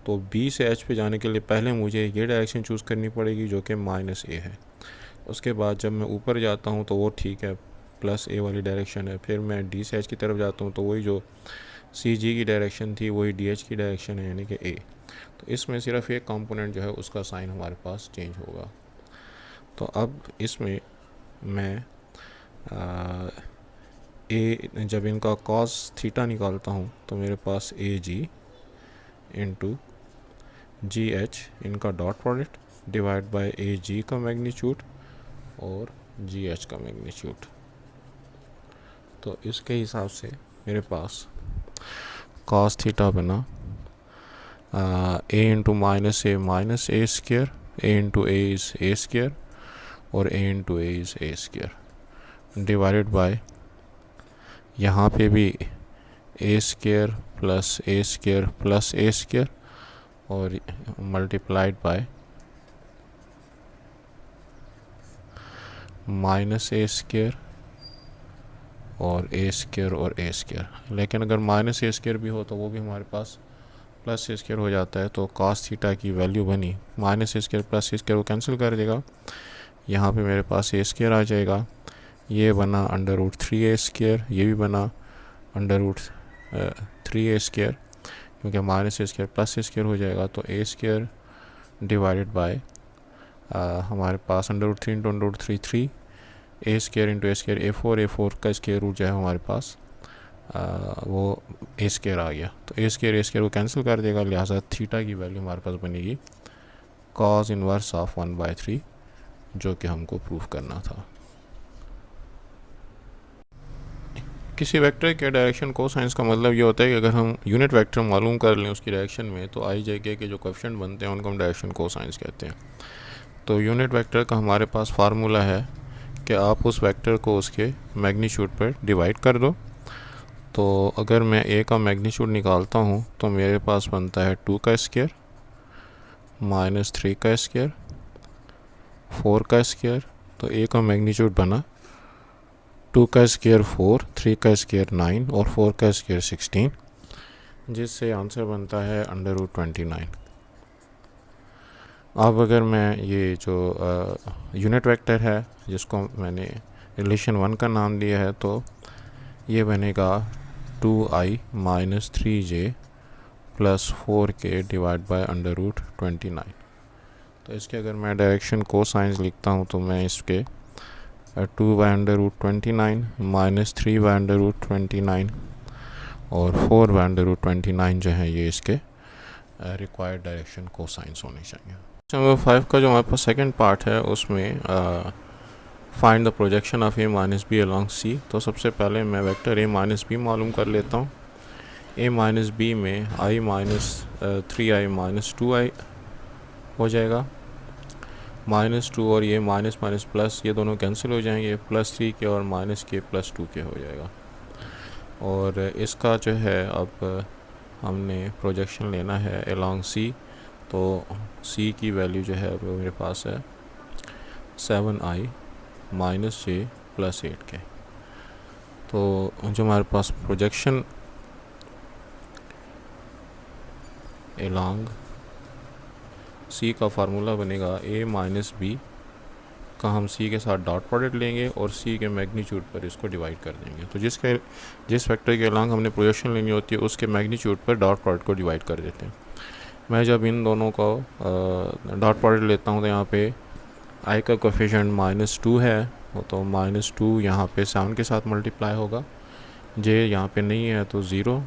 तो बी से एच पे जाने के लिए पहले मुझे ये डायरेक्शन चूज़ करनी पड़ेगी जो कि -a है। उसके बाद जब मैं ऊपर जाता हूँ तो वो ठीक है, +a वाली डायरेक्शन है। फिर मैं डी से एच की तरफ जाता हूँ तो वही जो सी जी की डायरेक्शन थी वही डी एच की डायरेक्शन है, यानी कि ए। तो इसमें सिर्फ एक कंपोनेंट जो है उसका साइन हमारे पास चेंज होगा। तो अब इसमें मैं ए जब इनका कॉस थीटा निकालता हूँ तो मेरे पास ए जी इंटू जी एच, इनका डॉट प्रोडक्ट डिवाइड बाय ए जी का मैग्नीट्यूड और जी एच का मैग्नीट्यूड। तो इसके हिसाब से मेरे पास कॉस थीटा बना A into -a A into A is A square और A into A is A square divided by, यहाँ पे भी A square plus A square plus A square और मल्टीप्लाइड बाय -a स्क्र और A square और A square. लेकिन अगर -a square भी हो तो वो भी हमारे पास +a स्क्र हो जाता है। तो cos थीटा की वैल्यू बनी -a स्क्र +a स्क्र को कैंसिल कर देगा, यहाँ पे मेरे पास a स्क्र आ जाएगा। ये बना √3a स्क्र, ये भी बना √3a स्क्र, क्योंकि -a स्क्र +a स्क्र हो जाएगा। तो a स्क्र डिवाइडेड बाय हमारे पास √3 into √3 3, a square into a square a4 का स्क्र रूट जो है हमारे पास वो a स्क्र आ गया। तो a स्क्र को कैंसिल कर देगा, लिहाजा थीटा की वैल्यू हमारे पास बनेगी cos इनवर्स ऑफ 1/3, जो कि हमको प्रूफ करना था। किसी वेक्टर के डायरेक्शन कोसाइंस का मतलब ये होता है कि अगर हम यूनिट वेक्टर मालूम कर लें उसकी डायरेक्शन में, तो आई जे के जो कोएफिशिएंट बनते हैं उनको हम डायरेक्शन कोसाइंस कहते हैं। तो यूनिट वेक्टर का हमारे पास फार्मूला है कि आप उस वेक्टर को उसके मैग्नीट्यूड पर डिवाइड कर दो। तो अगर मैं ए का मैग्नीट्यूड निकालता हूँ तो मेरे पास बनता है 2 का स्क्वायर माइनस 3 का स्क्वायर 4 का स्क्वायर। तो ए का मैग्नीट्यूड बना 2 का स्क्वायर 4, 3 का स्क्वायर 9 और 4 का स्क्वायर 16, जिससे आंसर बनता है √29। अब अगर मैं ये जो यूनिट वेक्टर है जिसको मैंने रिलेशन 1 का नाम दिया है, तो ये बनेगा 2i minus 3j plus 4k divide by √29। तो इसके अगर मैं डायरेक्शन कोसाइंस लिखता हूँ तो मैं इसके 2 बाय √29 माइनस 3 बाय √29 और 4 बाय √29 जो है ये इसके रिक्वायर्ड डायरेक्शन कोसाइंस होने चाहिए। नंबर 5 का जो हमारे पास सेकंड पार्ट है उसमें find the projection of a minus B along C. तो सबसे पहले मैं वेक्टर a माइनस बी मालूम कर लेता हूँ। a माइनस बी में i minus 3i minus 2i हो जाएगा, -2 और ये माइनस माइनस प्लस ये दोनों कैंसिल हो जाएंगे, +3 के और माइनस के +2 के हो जाएगा। और इसका जो है अब हमने प्रोजेक्शन लेना है अलॉन्ग सी। तो सी की वैल्यू जो है वो मेरे पास है 7i माइनस जे प्लस 8k। तो जो हमारे पास प्रोजेक्शन अलॉन्ग सी का फार्मूला बनेगा a माइनस बी का हम सी के साथ डॉट प्रोडक्ट लेंगे और सी के मैग्नीट्यूड पर इसको डिवाइड कर देंगे। तो जिस वेक्टर के अलॉन्ग हमने प्रोजेक्शन लेनी होती है उसके मैग्नीट्यूड पर डॉट प्रोडक्ट को डिवाइड कर देते हैं। मैं जब इन दोनों को डॉट प्रोडक्ट लेता हूँ तो यहाँ पे आई का कोएफिशिएंट -2 है, तो -2 यहाँ पे 7 के साथ मल्टीप्लाई होगा। जे यहाँ पे नहीं है तो 0,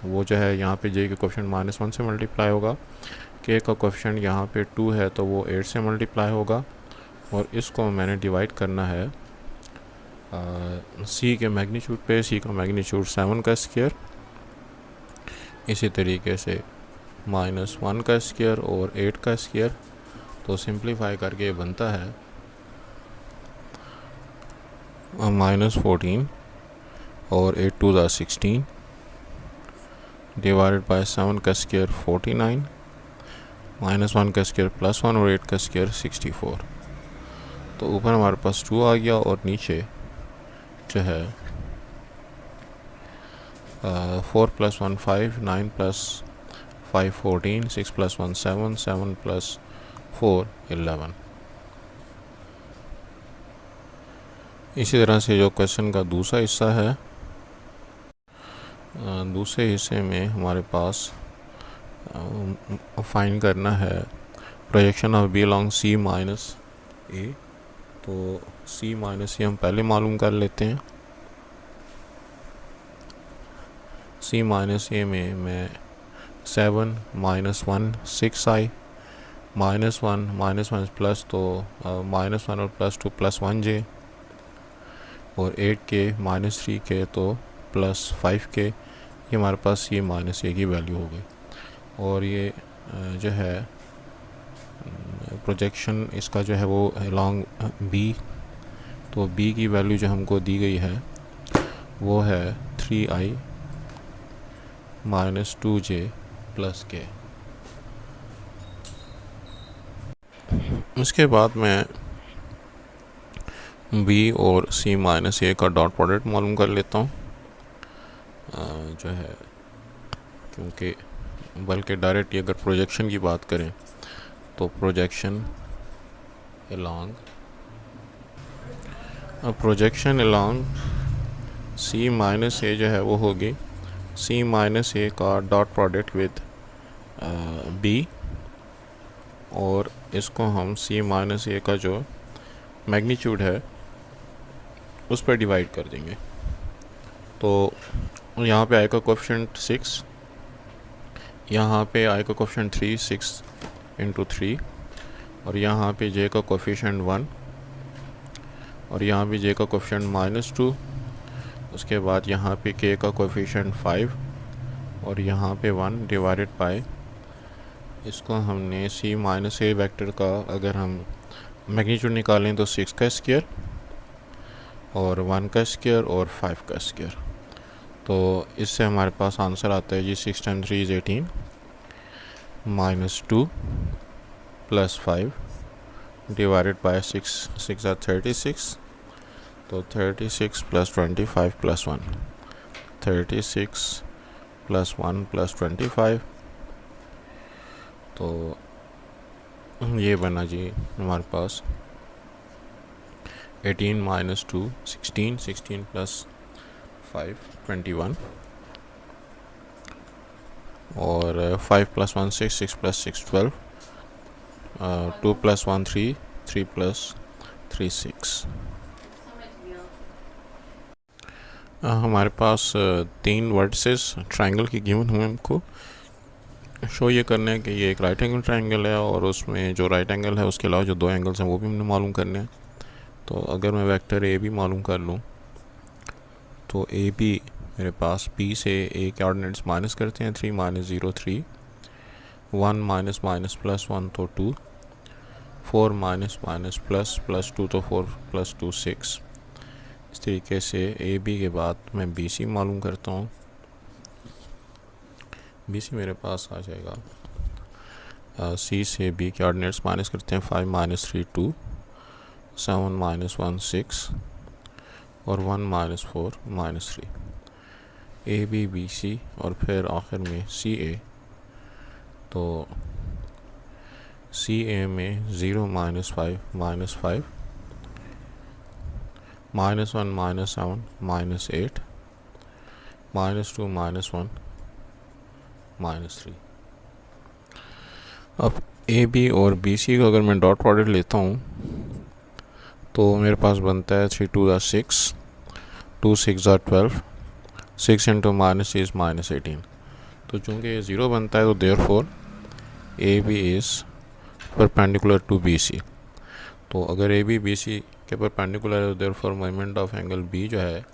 वो जो है यहाँ पे जे के कोएफिशिएंट -1 से मल्टीप्लाई होगा। के का कोएफिशिएंट यहाँ पे 2 है तो वो 8 से मल्टीप्लाई होगा। और इसको मैंने डिवाइड करना है सी के मैग्नीट्यूड पे। सी का मैग्नीट्यूड 7 का स्क्वायर, इसी तरीके से -1 का स्क्वायर और 8 का स्क्वायर। तो सिंप्लीफाई करके बनता है -14 और 8 2 ज़ा 16 डिवाइडेड बाय 7 का स्क्वायर 49 -1 का स्क्वायर +1 और 8 का स्क्वायर 64। तो ऊपर हमारे पास 2 आ गया और नीचे जो है 4 + 1 5, 9 + 5 14, 6 + 1 7, 7 + 4 11। इसी तरह से जो क्वेश्चन का दूसरा हिस्सा है, दूसरे हिस्से में हमारे पास फाइंड करना है projection of B along C minus A. तो सी माइनस ए हम पहले मालूम कर लेते हैं। सी माइनस ए में मैं 7 -1 6i -1 माइनस प्लस, तो -1 और +2 +1j और 8k -3k तो +5k। ये हमारे पास ये -a की वैल्यू हो गई। और ये जो है प्रोजेक्शन इसका जो है वो अलॉन्ग बी। तो बी की वैल्यू जो हमको दी गई है वो है 3i -2j + k। इसके बाद मैं b और c -a का डॉट प्रोडक्ट मालूम कर लेता हूँ जो है, क्योंकि बल्कि डायरेक्ट अगर प्रोजेक्शन की बात करें तो प्रोजेक्शन अलॉन्ग c -a जो है वो होगी c -a का डॉट प्रोडक्ट विद b, और इसको हम c -a का जो मैग्नीट्यूड है उस पर डिवाइड कर देंगे। तो यहाँ पे i का कोएफिशिएंट 6, यहाँ पे i का कोएफिशिएंट 3 6 × 3, और यहाँ पे j का कोएफिशिएंट 1, और यहाँ भी j का कोएफिशिएंट -2। उसके बाद यहाँ पे k का कोएफिशिएंट 5 और यहाँ पे 1 डिवाइडेड बाय, इसको हमने c माइनस ए वेक्टर का अगर हम मैग्नीट्यूड निकालें तो 6 का स्क्वायर और 1 का स्क्वायर और 5 का स्क्वायर। तो इससे हमारे पास आंसर आता है जी 6 time 3 is 18 -2 + 5 divided by 6 6 are 36। तो 36 + 25 + 1, 36 + 1 + 25। तो ये बना जी हमारे पास 18 - 2 16, 16 + 5 21 और 5 + 1 6, 6 + 6 12, 2 + 1 3, 3 + 3 6। हमारे पास 3 वर्टिसेस ट्रायंगल की गिवन हुए हमको। शो ये करना है कि ये एक राइट एंगल ट्रायंगल है और उसमें जो राइट एंगल है उसके अलावा जो 2 एंगल्स हैं वो भी हमने मालूम करने हैं। तो अगर मैं वेक्टर ए बी मालूम कर लूँ तो ए बी मेरे पास बी से ए के ऑर्डिनेट्स माइनस करते हैं, 3 - 0 3, 1 - +1 तो 2, 4 - +2 तो 4 + 2 6। इस तरीके से ए बी के बाद मैं बी सी मालूम करता हूँ। बी सी मेरे पास आ जाएगा, सी से बी के ऑर्डिनेट्स माइनस करते हैं, 5 - 3 2, 7 - 1 6 और 1 - 4 -3। ए बी बी सी और फिर आखिर में सी ए। तो सी ए में 0 - 5 -5, -1 - 7 -8, -2 -1 -3। अब ए बी और बी सी का अगर मैं डॉट प्रोडक्ट लेता हूँ तो मेरे पास बनता है 3 2 are 6, 2 6 are 12, 6 × -3 is -18। तो चूँकि ये 0 बनता है तो therefore A B is perpendicular to B C. तो अगर ए बी बी सी के परपेंडिकुलर है तो therefore moment of angle B जो है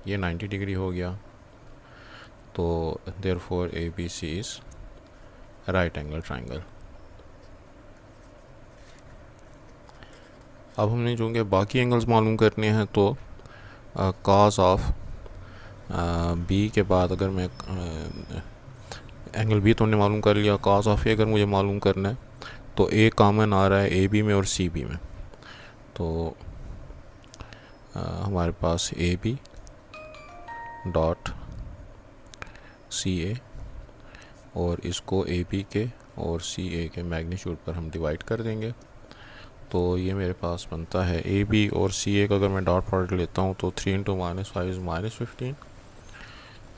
ये 90 डिग्री हो गया। तो therefore A B C is right angle triangle. अब हमने चूँकि बाकी एंगल्स मालूम करने हैं तो कॉज ऑफ बी के बाद अगर मैं एंगल बी तो हमने मालूम कर लिया, कॉज ऑफ ए अगर मुझे मालूम करना है तो ए कॉमन आ रहा है ए बी में और सी बी में। तो हमारे पास A B dot C A और इसको ए बी के और सी ए के मैग्नीट्यूड पर हम डिवाइड कर देंगे। तो ये मेरे पास बनता है ए बी और सी ए का अगर मैं डॉट प्रोडक्ट लेता हूँ तो 3 × -5 is -15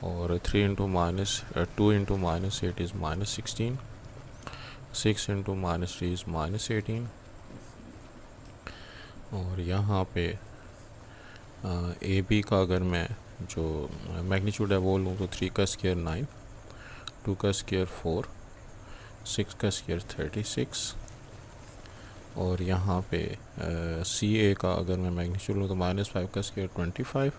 और 3 × -2 × -8 is -16, 6 × -3 is -18 और यहाँ पे ए बी का अगर मैं जो मैग्नीट्यूड है वो लूँ तो 3 का स्क्वायर 9, 2 का स्क्वायर 4, 6 का स्क्वायर 36 और यहाँ पे सी ए का अगर मैं मैग्नीट्यूड लूँ तो -5 का स्क्वायर 25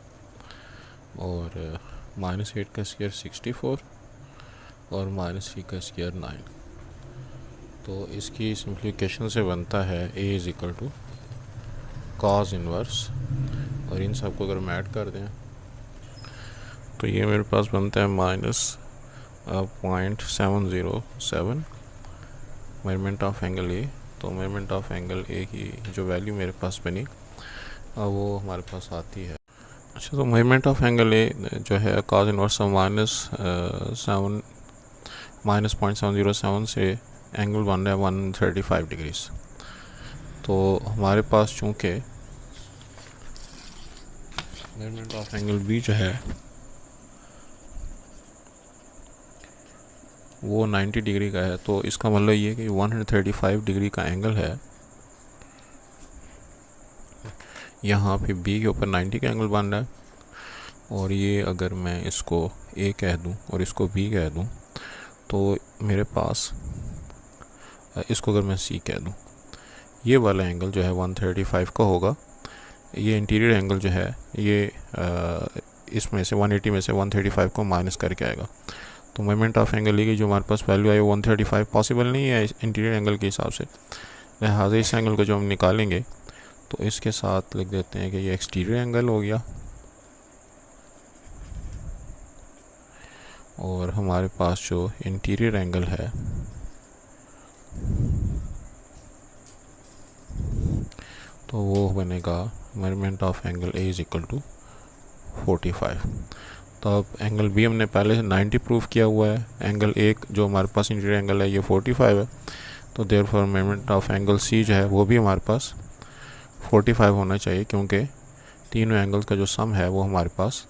और -8 का स्क्वायर 64 और -3 का स्क्वायर 9। तो इसकी सिंप्लीफिकेशन से बनता है A is equal to cos inverse और इन सबको अगर हम ऐड कर दें तो ये मेरे पास बनता है -0.707 मेजरमेंट ऑफ एंगल ए। तो मेजरमेंट ऑफ एंगल ए की जो वैल्यू मेरे पास बनी वो हमारे पास आती है। अच्छा, तो मेजरमेंट ऑफ एंगल ए जो है कॉस इनवर्स ऑफ -0.707 से एंगल बन रहा है 135 डिग्रीज। तो हमारे पास चूँकि मेजरमेंट ऑफ एंगल बी जो है वो 90 डिग्री का है, तो इसका मतलब ये कि 135 डिग्री का एंगल है यहाँ पे बी के ऊपर 90 का एंगल बन रहा है। और ये अगर मैं इसको ए कह दूं और इसको बी कह दूं तो मेरे पास इसको अगर मैं सी कह दूं ये वाला एंगल जो है 135 का होगा। ये इंटीरियर एंगल जो है ये इसमें से 180 में से 135 को माइनस करके आएगा। तो मोमेंट ऑफ एंगल की जो हमारे पास वैल्यू आई 135 पॉसिबल नहीं है इंटीरियर एंगल के हिसाब से, लिहाजा इस एंगल को जो हम निकालेंगे तो इसके साथ लिख देते हैं कि ये एक्सटीरियर एंगल हो गया, और हमारे पास जो इंटीरियर एंगल है तो वो बनेगा measurement of angle A is equal to 45। तो अब एंगल बी हमने पहले से 90 प्रूफ किया हुआ है, एंगल ए जो हमारे पास इंटीरियर एंगल है ये 45 है, तो therefore measurement of angle C जो है वो भी हमारे पास 45 होना चाहिए, क्योंकि तीनों एंगल का जो सम है वो हमारे पास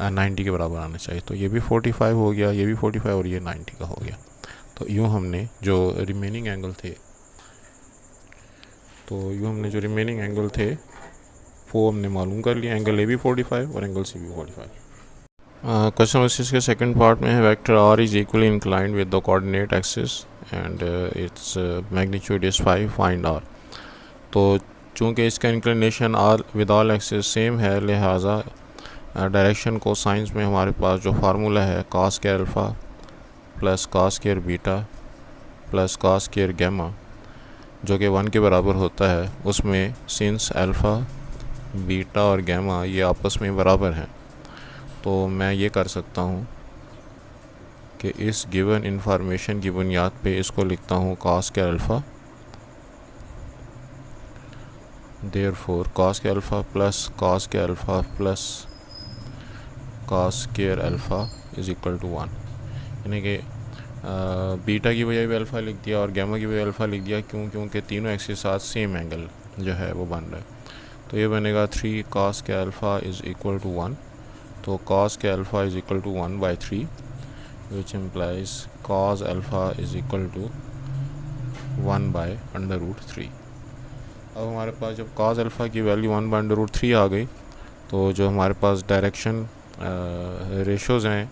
90 के बराबर आना चाहिए। तो ये भी 45 हो गया, ये भी 45 और ये 90 का हो गया। तो यूँ हमने जो रिमेनिंग एंगल थे वो हमने मालूम कर लिया, एंगल ए भी 45 और एंगल सी भी 45। क्वेश्चन नंबर के सेकंड पार्ट में है vector R is equally inclined with the coordinate axis and its magnitude is 5, find R. तो चूँकि इसका inclination R with all axis same है, लिहाजा डायरेक्शन को साइंस में हमारे पास जो फार्मूला है cos square alpha plus cos square beta plus cos square gamma जो कि 1 के बराबर होता है, उसमें सिंस अल्फ़ा बीटा और गैमा ये आपस में बराबर हैं, तो मैं ये कर सकता हूँ कि इस गिवन इंफॉर्मेशन की बुनियाद पे इसको लिखता हूँ cos square alpha, therefore cos square alpha plus cos square alpha plus cos square alpha is equal to 1। यानी कि बीटा की बजाय भी अल्फ़ा लिख दिया और गैमा की बजाय अल्फ़ा लिख दिया, क्योंकि तीनों एक्स के साथ सेम एंगल जो है वो बन रहा है। तो ये बनेगा 3 cos square alpha is equal to 1। तो cos square alpha is equal to 1/3 which implies cos alpha is equal to 1/√3। अब हमारे पास जब कॉस अल्फ़ा की वैल्यू 1/√3 आ गई, तो जो हमारे पास डायरेक्शन रेशोज़ हैं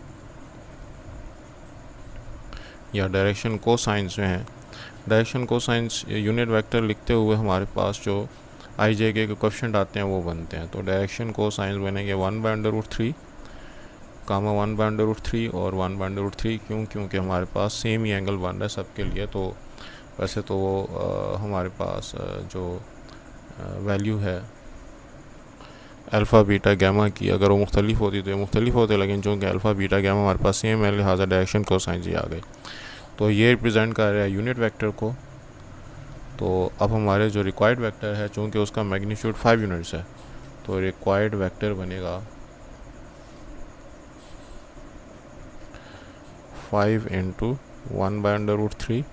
या डायरेक्शन कोसाइंस जो हैं, डायरेक्शन कोसाइंस यूनिट वेक्टर लिखते हुए हमारे पास जो आई जे के कोएफिशिएंट आते हैं वो बनते हैं। तो डायरेक्शन कोसाइंस बनेंगे 1/√3 कामा 1/√3 और 1/√3, क्योंकि हमारे पास सेम ही एंगल बन रहा है सबके लिए। तो वैसे तो हमारे पास जो वैल्यू है अल्फ़ा बीटा गैमा की अगर वो मुख्तलिफ होती तो मुख्तलिफ होते, लेकिन चूँकि अल्फ़ा बीटा गैमा हमारे पास सेम है, लिहाजा डायरेक्शन कोसाइंस ही आ गई। तो ये रिप्रेजेंट कर रहा है यूनिट वेक्टर को। तो अब हमारे जो रिक्वायर्ड वेक्टर है, चूँकि उसका मैग्नीट्यूड 5 यूनिट्स है, तो रिक्वायर्ड वेक्टर बनेगा 5 × 1/√3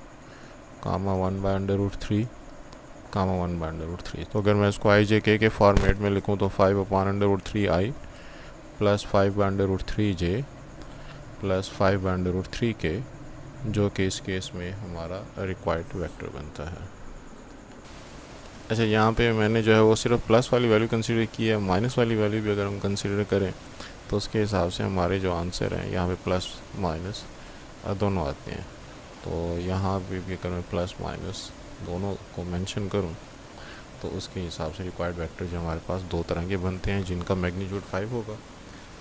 कामा 1/√3 कामा 1/√3। तो अगर मैं इसको आई जे के फॉर्मेट में लिखूँ तो 5/√3i plus 5/√3j plus 5/√3k, जो कि इस केस में हमारा रिक्वायर्ड वेक्टर बनता है। अच्छा, यहाँ पे मैंने जो है वो सिर्फ प्लस वाली वैल्यू कंसीडर की है, माइनस वाली वैल्यू भी अगर हम कंसीडर करें तो उसके हिसाब से हमारे जो आंसर हैं यहाँ पे प्लस माइनस दोनों आते हैं। तो यहाँ भी अगर मैं प्लस माइनस दोनों को मेंशन करूँ तो उसके हिसाब से रिक्वायर्ड वेक्टर जो हमारे पास दो तरह के बनते हैं, जिनका मैग्नीट्यूड 5 होगा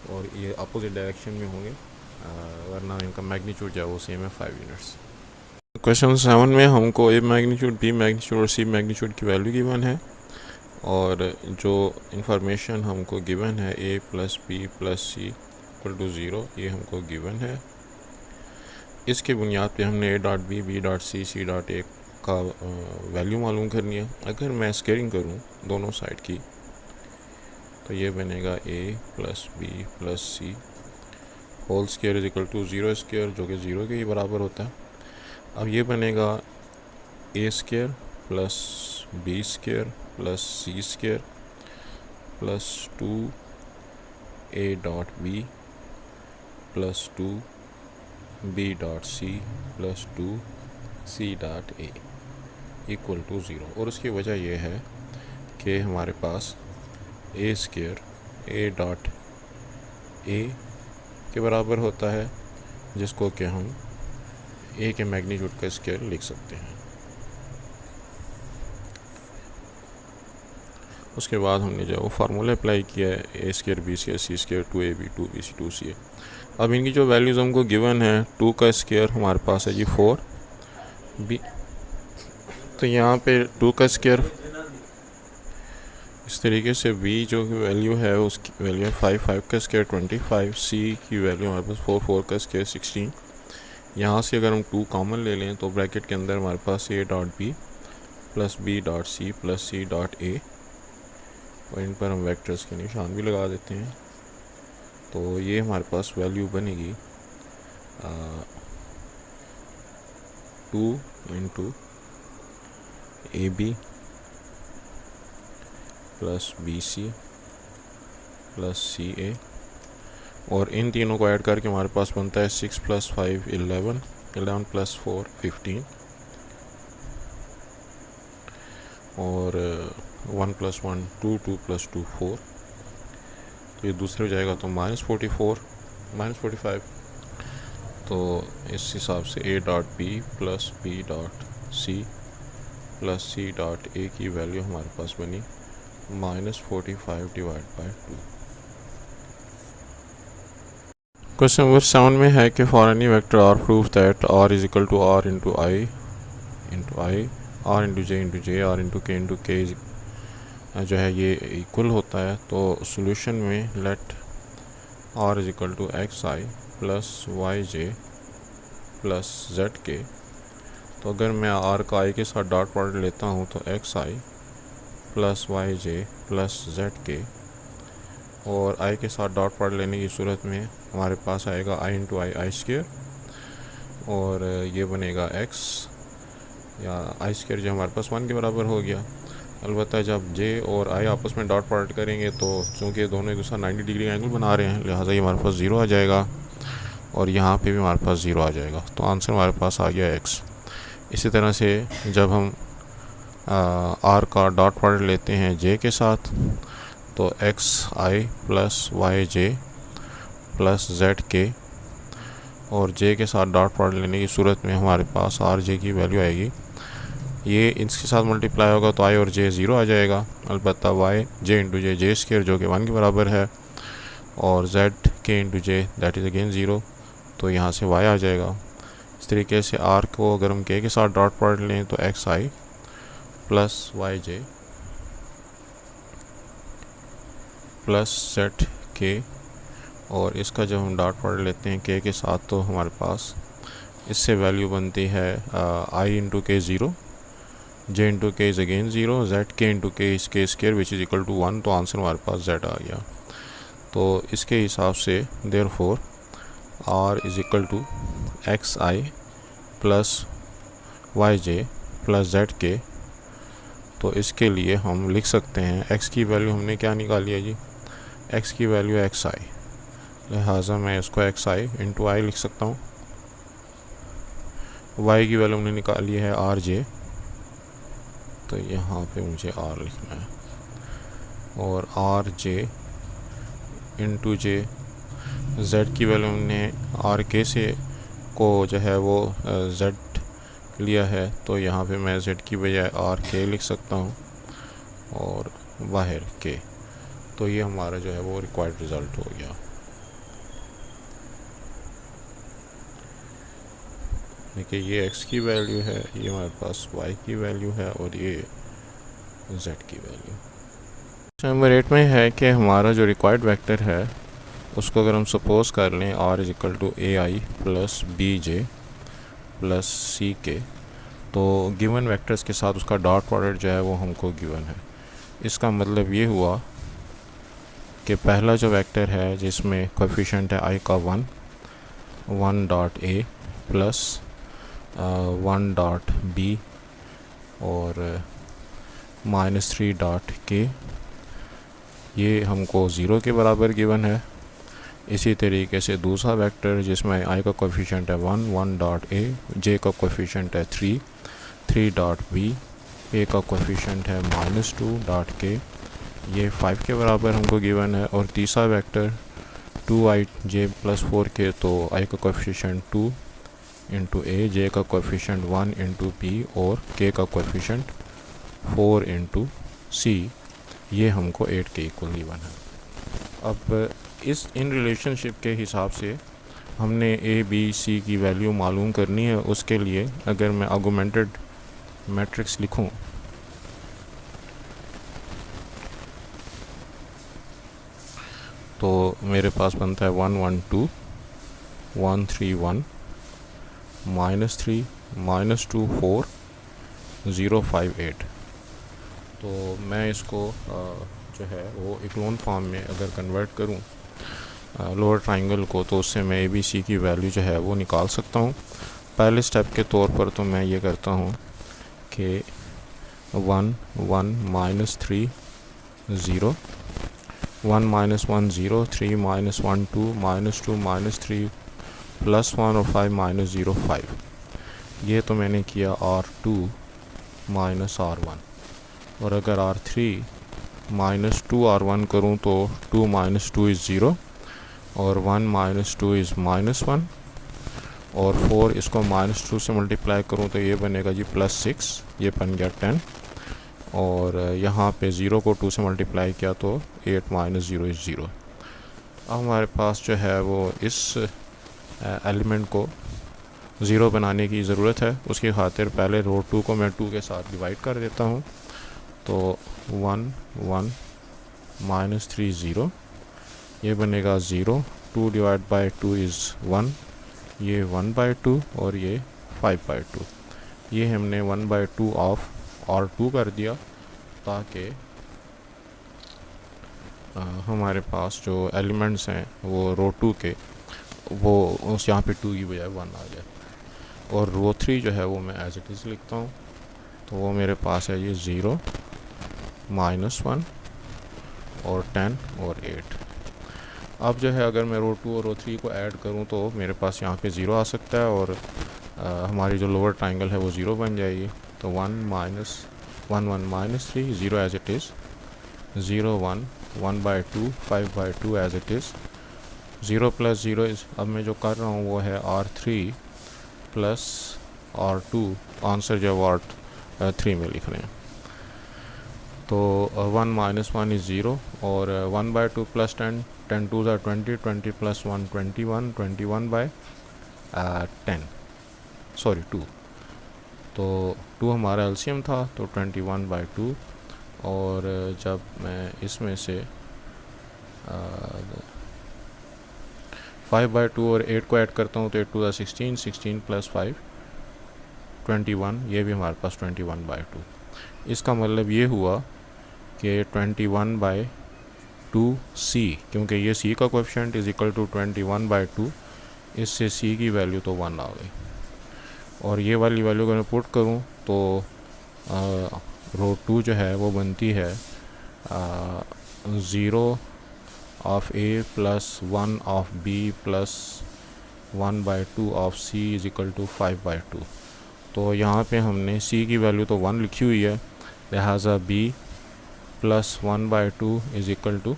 और ये अपोजिट डायरेक्शन में होंगे, वरना इनका मैग्नीट्यूड जो है वो सेम है 5 यूनिट्स। क्वेश्चन 7 में हमको ए मैग्नीट्यूड, बी मैग्नीट्यूड और सी मैग्नीट्यूड की वैल्यू गिवन है, और जो इंफॉर्मेशन हमको गिवन है a + b + c = 0, ये हमको गिवन है। इसके बुनियाद पे हमने a.b, b.c, c.a का वैल्यू मालूम करनी है। अगर मैं स्केयरिंग करूँ दोनों साइड की तो ये बनेगा a + b + c whole square is equal to 0 square, जो कि 0 के ही बराबर होता है। अब ये बनेगा a square plus b square plus c square plus 2a.b plus 2b.c plus 2c.a equal to 0। और उसकी वजह यह है कि हमारे पास a स्क्वायर a.a के बराबर होता है, जिसको कि हम a के मैग्नीट्यूड का स्क्वायर लिख सकते हैं। उसके बाद हमने जो है वो फार्मूला अप्लाई किया है, ए स्केयर बी स्केयर सी स्केयर 2ab 2bc 2ca। अब इनकी जो वैल्यूज़ हमको गिवन है, 2 का स्केयर हमारे पास है जी 4b, तो यहाँ पे 2 का स्केयर इस तरीके से, b जो की वैल्यू है उसकी वैल्यू है 5, 5 का स्केयर 25, c की वैल्यू हमारे पास 4, 4 का स्केयर 16। यहाँ से अगर हम 2 कॉमन ले लें तो ब्रैकेट के अंदर हमारे पास a dot B plus b dot C plus c dot a, और इन पर हम वेक्टर्स के निशान भी लगा देते हैं। तो ये हमारे पास वैल्यू बनेगी 2 into A B plus B C plus C A, और इन तीनों को ऐड करके हमारे पास बनता है 6 प्लस 5 11, 11 प्लस 4 15, और 1 प्लस 1 2, 2 प्लस 2 4, तो ये दूसरे हो जाएगा तो -45। तो इस हिसाब से a dot B plus b dot C plus c dot a की वैल्यू हमारे पास बनी -45 डिवाइड बाई 2। क्वेश्चन नंबर 7 में है कि for any vector r prove that r is equal to r into I r into J r into K जो है ये इक्वल होता है। तो सॉल्यूशन में let r is equal to X I plus Y J plus Z K. तो अगर मैं r का i के साथ डॉट प्रोडक्ट लेता हूँ तो x I plus Y J plus Z के, और i के साथ डॉट प्रोडक्ट लेने की सूरत में हमारे पास आएगा i इंटू आई स्केयर, और ये बनेगा x या आई स्केयर जो हमारे पास 1 के बराबर हो गया। अलबत्ता जब j और i आपस में डॉट प्रोडक्ट करेंगे तो चूँकि दोनों एक दूसरा 90 डिग्री एंगल बना रहे हैं, लिहाजा ये हमारे पास 0 आ जाएगा, और यहाँ पे भी हमारे पास 0 आ जाएगा। तो आंसर हमारे पास आ गया x। इसी तरह से जब हम r का डॉट प्रोडक्ट लेते हैं j के साथ तो x I plus Y J plus Z के, और j के साथ डॉट प्रोडक्ट लेने की सूरत में हमारे पास आर जे की वैल्यू आएगी, ये इसके साथ मल्टीप्लाई होगा तो i और j 0 आ जाएगा। अलबत्ता y j इंटू जे स्केयर जो कि 1 के बराबर है, और z k into J that is again 0, तो यहाँ से y आ जाएगा। इस तरीके से r को अगर हम k के साथ डॉट प्रोडक्ट लें तो x I plus Y J plus Z के, और इसका जब हम डॉट प्रोडक्ट लेते हैं k के साथ तो हमारे पास इससे वैल्यू बनती है i into K 0, j into K is again 0, Z K into K is K square which is equal to 1, तो आंसर हमारे पास z आ गया। तो इसके हिसाब से therefore r is equal to X I plus Y J plus Z K. तो इसके लिए हम लिख सकते हैं x की वैल्यू हमने क्या निकाली है जी, x की वैल्यू एक्स आई, लिहाजा मैं इसको एक्स आई इंटू आई लिख सकता हूँ। y की वैल्यू हमने निकाली है आर जे, तो यहाँ पे मुझे r लिखना है, और आर जे इंटू जे, z की वैल्यू हमने आर के से को जो है वो z लिया है, तो यहाँ पे मैं z की बजाय आर के लिख सकता हूँ, और बाहर के। तो ये हमारा जो है वो रिक्वायर्ड रिज़ल्ट हो गया। देखिए ये x की वैल्यू है, ये हमारे पास y की वैल्यू है, और ये z की वैल्यू। नंबर 8 में है कि हमारा जो रिक्वायर्ड वेक्टर है उसको अगर हम सपोज कर लें r is equal to A I plus B J plus C K, तो गिवन वेक्टर्स के साथ उसका डॉट प्रोडक्ट जो है वो हमको गिवन है। इसका मतलब ये हुआ कि पहला जो वेक्टर है जिसमें कोएफिशिएंट है i का 1 dot A plus 1 dot B और -3 डॉट के, ये हमको 0 के बराबर गिवन है। इसी तरीके से दूसरा वेक्टर जिसमें i का कोएफिशिएंट है 1 डॉट ए, j का कोएफिशिएंट है 3 डॉट बी, a का कोएफिशिएंट है -2 डॉट के, ये 5 के बराबर हमको गिवन है। और तीसरा वेक्टर 2i j प्लस 4 के, तो i का कोएफिशिएंट 2 इंटू ए, जे का कोएफिशिएंट 1 इंटू बी, और k का कोएफिशिएंट 4 इंटू सी, ये हमको 8 के इक्वल गिवन है। अब इन रिलेशनशिप के हिसाब से हमने ए बी सी की वैल्यू मालूम करनी है। उसके लिए अगर मैं आर्गुमेंटेड मैट्रिक्स लिखूं तो मेरे पास बनता है 1 1 2 1 3 1 -3 -2 4 0 5 8। तो मैं इसको जो है वो इक्लोन फॉर्म में अगर कन्वर्ट करूं लोअर ट्राइंगल को, तो उससे मैं ए बी सी की वैल्यू जो है वो निकाल सकता हूं। पहले स्टेप के तौर पर तो मैं ये करता हूं कि 1 1 -3 0 1 -1 0 3 -1 2 -2 -3 +1 और 5 -0 5। ये तो मैंने किया R2 -R1। और अगर R3 -2 R1 करूँ तो 2 -2 इज़ 0 और 1 -2 इज़ -1 और 4 इसको -2 से मल्टीप्लाई करूँ तो ये बनेगा जी +6, ये बन गया 10। और यहाँ पे 0 को 2 से मल्टीप्लाई किया तो 8 -0 इज़ 0। अब हमारे पास जो है वो इस एलिमेंट को 0 बनाने की ज़रूरत है। उसकी खातिर पहले रो 2 को मैं 2 के साथ डिवाइड कर देता हूँ। तो 1 1 -3 0, ये बनेगा 0। 2 डिवाइड बाई 2 इज़ 1, ये 1/2 और ये 5/2। ये हमने 1/2 ऑफ R2 कर दिया ताकि हमारे पास जो एलिमेंट्स हैं वो रो 2 के वो उस यहाँ पे 2 की बजाय 1 आ जाए। और रो 3 जो है वो मैं एज इट इज़ लिखता हूँ। तो वो मेरे पास है ये 0 -1 और 10 और 8। अब जो है अगर मैं रो 2 और रो 3 को ऐड करूं तो मेरे पास यहाँ पे 0 आ सकता है और हमारी जो लोअर ट्राइंगल है वो 0 बन जाएगी। तो 1 -1 1 -3 0 as it is, 0 1 1/2 5/2 as it is, 0 + 0 is. अब मैं जो कर रहा हूँ वो है R3 + R2। आंसर जो R3 में लिख रहे हैं। तो 1 -1 इज़ 0 और 1/2 + 10 10 2 are 20 20 + 1 21 21/10 सॉरी 2। तो 2 हमारा एलसीएम था तो 21/2। और जब मैं इसमें से 5/2 और 8 को ऐड करता हूँ तो 8 2 are 16 16 + 5 21, ये भी हमारे पास 21/2। इसका मतलब ये हुआ कि 21/2 C, क्योंकि ये C का कोएफिशिएंट इज़ इक्वल टू 21/2, इससे C की वैल्यू तो 1 आ गई। और ये वाली वैल्यू अगर मैं पुट करूँ तो रो 2 जो है वो बनती है 0 of A + 1 of B + 1/2 of C is equal to 5/2। तो यहाँ पे हमने C की वैल्यू तो 1 लिखी हुई है, लिहाजा B + 1/2 इज़ इक्वल टू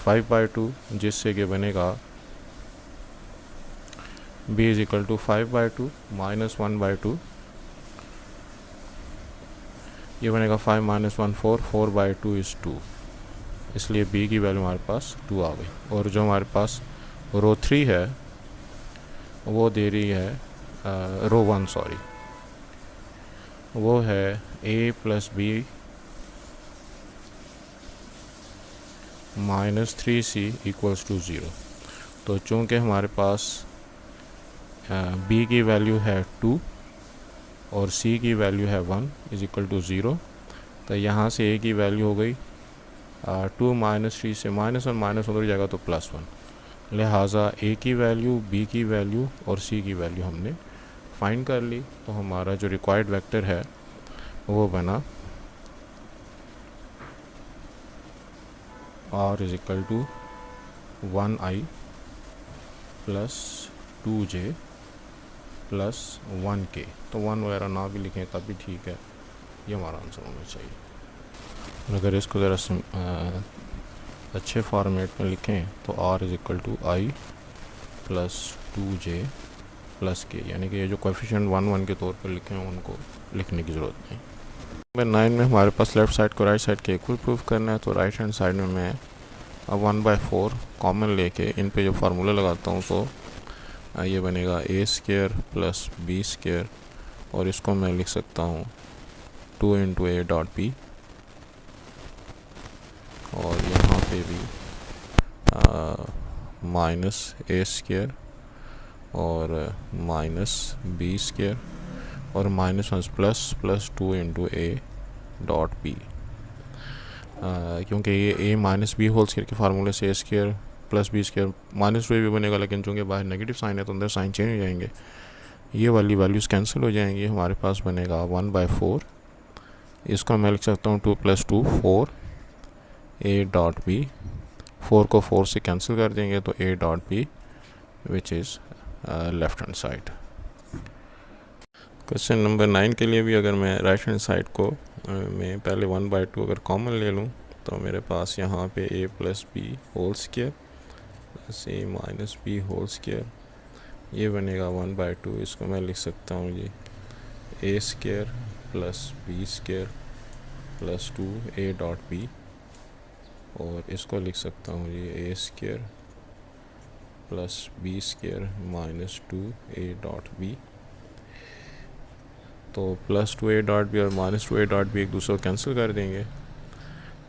5/2, जिससे कि बनेगा B इज़ इक्वल टू 5/2 - 1/2, ये बनेगा 5 - 1 4 4/2 इज़ 2। इसलिए B की वैल्यू हमारे पास 2 आ गई। और जो हमारे पास रो 3 है वो दे रही है रो 1 सॉरी, वो है A + B -3C = 0। तो चूँकि हमारे पास B की वैल्यू है 2 और C की वैल्यू है 1 इज़ इक्वल टू 0, तो यहाँ से A की वैल्यू हो गई 2 -3 से -1 उधर जाएगा तो +1। लिहाजा A की वैल्यू, B की वैल्यू और C की वैल्यू हमने फाइंड कर ली। तो हमारा जो रिक्वायर्ड वेक्टर है वो बना R is equal to 1i + 2j + 1k। तो 1 वगैरह ना भी लिखें तब भी ठीक है, ये हमारा आंसर होना चाहिए। और अगर इसको ज़रा अच्छे फॉर्मेट में लिखें तो R is equal to i + 2j + k, यानी कि ये जो कोएफिशिएंट 1 1 के तौर पर लिखे हैं उनको लिखने की ज़रूरत नहीं। नंबर 9 में हमारे पास लेफ़्ट साइड को राइट साइड के इक्वल प्रूफ करना है। तो राइट हैंड साइड में मैं अब 1/4 कॉमन लेके इन पे जो फार्मूला लगाता हूँ तो ये बनेगा a² प्लस b², और इसको मैं लिख सकता हूँ 2 × a डॉट b, और यहाँ पे भी -a² और -b² और -1 प्लस 2 × a डॉट b। क्योंकि ये a - b होल स्क्वायर के फार्मूले से a² प्लस b² -2 भी बनेगा, लेकिन चूँकि बाहर नेगेटिव साइन है तो अंदर साइन चेंज हो जाएंगे, ये वाली वैल्यूज़ कैंसिल हो जाएंगी। हमारे पास बनेगा 1/4, इसको मैं लिख सकता हूँ 2 + 2 4 a डॉट b। 4 को 4 से कैंसिल कर देंगे तो a dot b which is left hand side. Question number 9 के लिए भी अगर मैं राइट हैंड साइड को मैं पहले 1/2 अगर कॉमन ले लूँ तो मेरे पास यहाँ पे a + b whole square plus a - b whole square, ये बनेगा 1/2। इसको मैं लिख सकता हूँ जी a² plus b² plus 2 a dot b, और इसको लिख सकता हूँ जी a² plus b² minus 2 a dot b। तो प्लस 2 a डॉट बी और -2 a डॉट बी एक दूसरे को कैंसिल कर देंगे,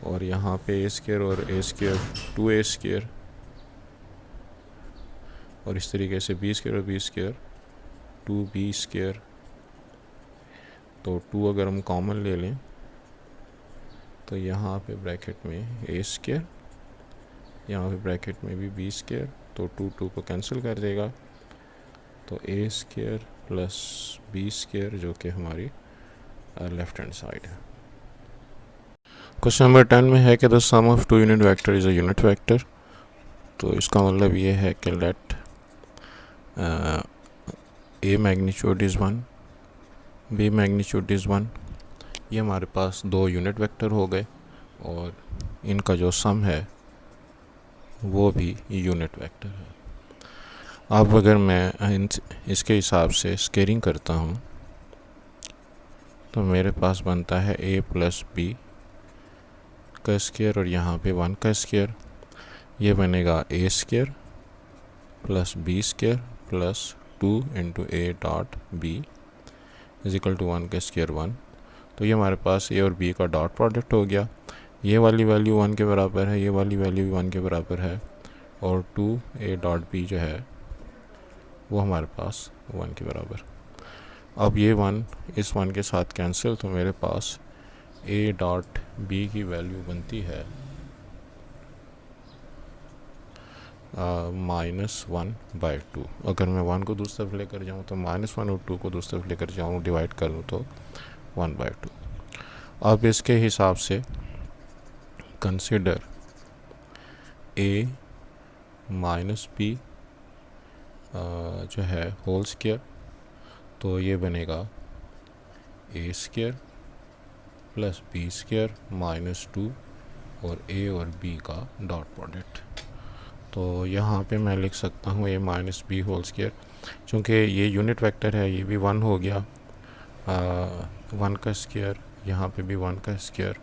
और यहाँ पे a² और a², 2a², और इस तरीके से b² और b², 2b²। तो 2 अगर हम कॉमन ले लें तो यहाँ पे ब्रैकेट में a², यहाँ पे ब्रैकेट में भी b², तो 2 को कैंसिल कर देगा, तो a² प्लस b² जो कि हमारी लेफ्ट हैंड साइड है। क्वेश्चन नंबर 10 में है कि the sum of 2 unit vector is a unit vector. तो इसका मतलब ये है कि let a magnitude is 1, b magnitude is 1। ये हमारे पास 2 यूनिट वेक्टर हो गए, और इनका जो सम है वो भी यूनिट वेक्टर है। अब अगर मैं इसके हिसाब से स्केलिंग करता हूँ तो मेरे पास बनता है a + b का स्क्वायर और यहाँ पे 1 का स्क्वायर, ये बनेगा a² plus b² plus 2 × a dot b is equal to 1 का स्क्वायर 1। तो ये हमारे पास a और b का डॉट प्रोडक्ट हो गया। ये वाली वैल्यू 1 के बराबर है, ये वाली वैल्यू भी 1 के बराबर है, और 2a डॉट b जो है वो हमारे पास 1 के बराबर। अब ये 1 इस 1 के साथ कैंसिल, तो मेरे पास a डॉट b की वैल्यू बनती है -1/2। अगर मैं 1 को दूसरी तरफ लेकर जाऊँ तो -1 और 2 को दूसरी तरफ लेकर जाऊँ, डिवाइड करूँ तो 1/2। अब इसके हिसाब से कंसिडर a - b जो है होल स्क्वायर, तो ये बनेगा a² प्लस b² माइनस 2 और a और b का डॉट प्रोडक्ट। तो यहाँ पे मैं लिख सकता हूँ a - b होल स्क्वायर, चूँकि ये यूनिट वेक्टर है, ये भी 1 हो गया, 1 का स्क्वायर, यहाँ पे भी 1 का स्क्वायर,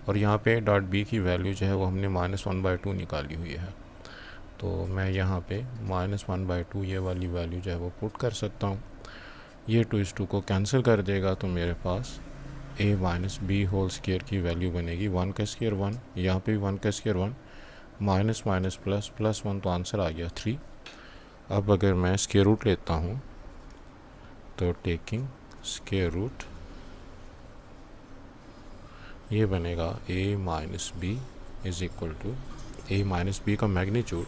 और यहाँ पे डॉट b की वैल्यू जो है वो हमने -1/2 निकाली हुई है। तो मैं यहाँ पे -1/2 ये वाली वैल्यू जो है वो पुट कर सकता हूँ। ये 2 इस 2 को कैंसिल कर देगा, तो मेरे पास a - b होल स्क्वायर की वैल्यू बनेगी 1 का स्क्वायर 1, यहाँ पे भी 1 का square 1, minus minus plus plus 1, तो आंसर आ गया 3। अब अगर मैं स्क्वायर रूट लेता हूँ तो टेकिंग स्क्वायर रूट ये बनेगा a - b is equal to a - b का मैग्नीट्यूड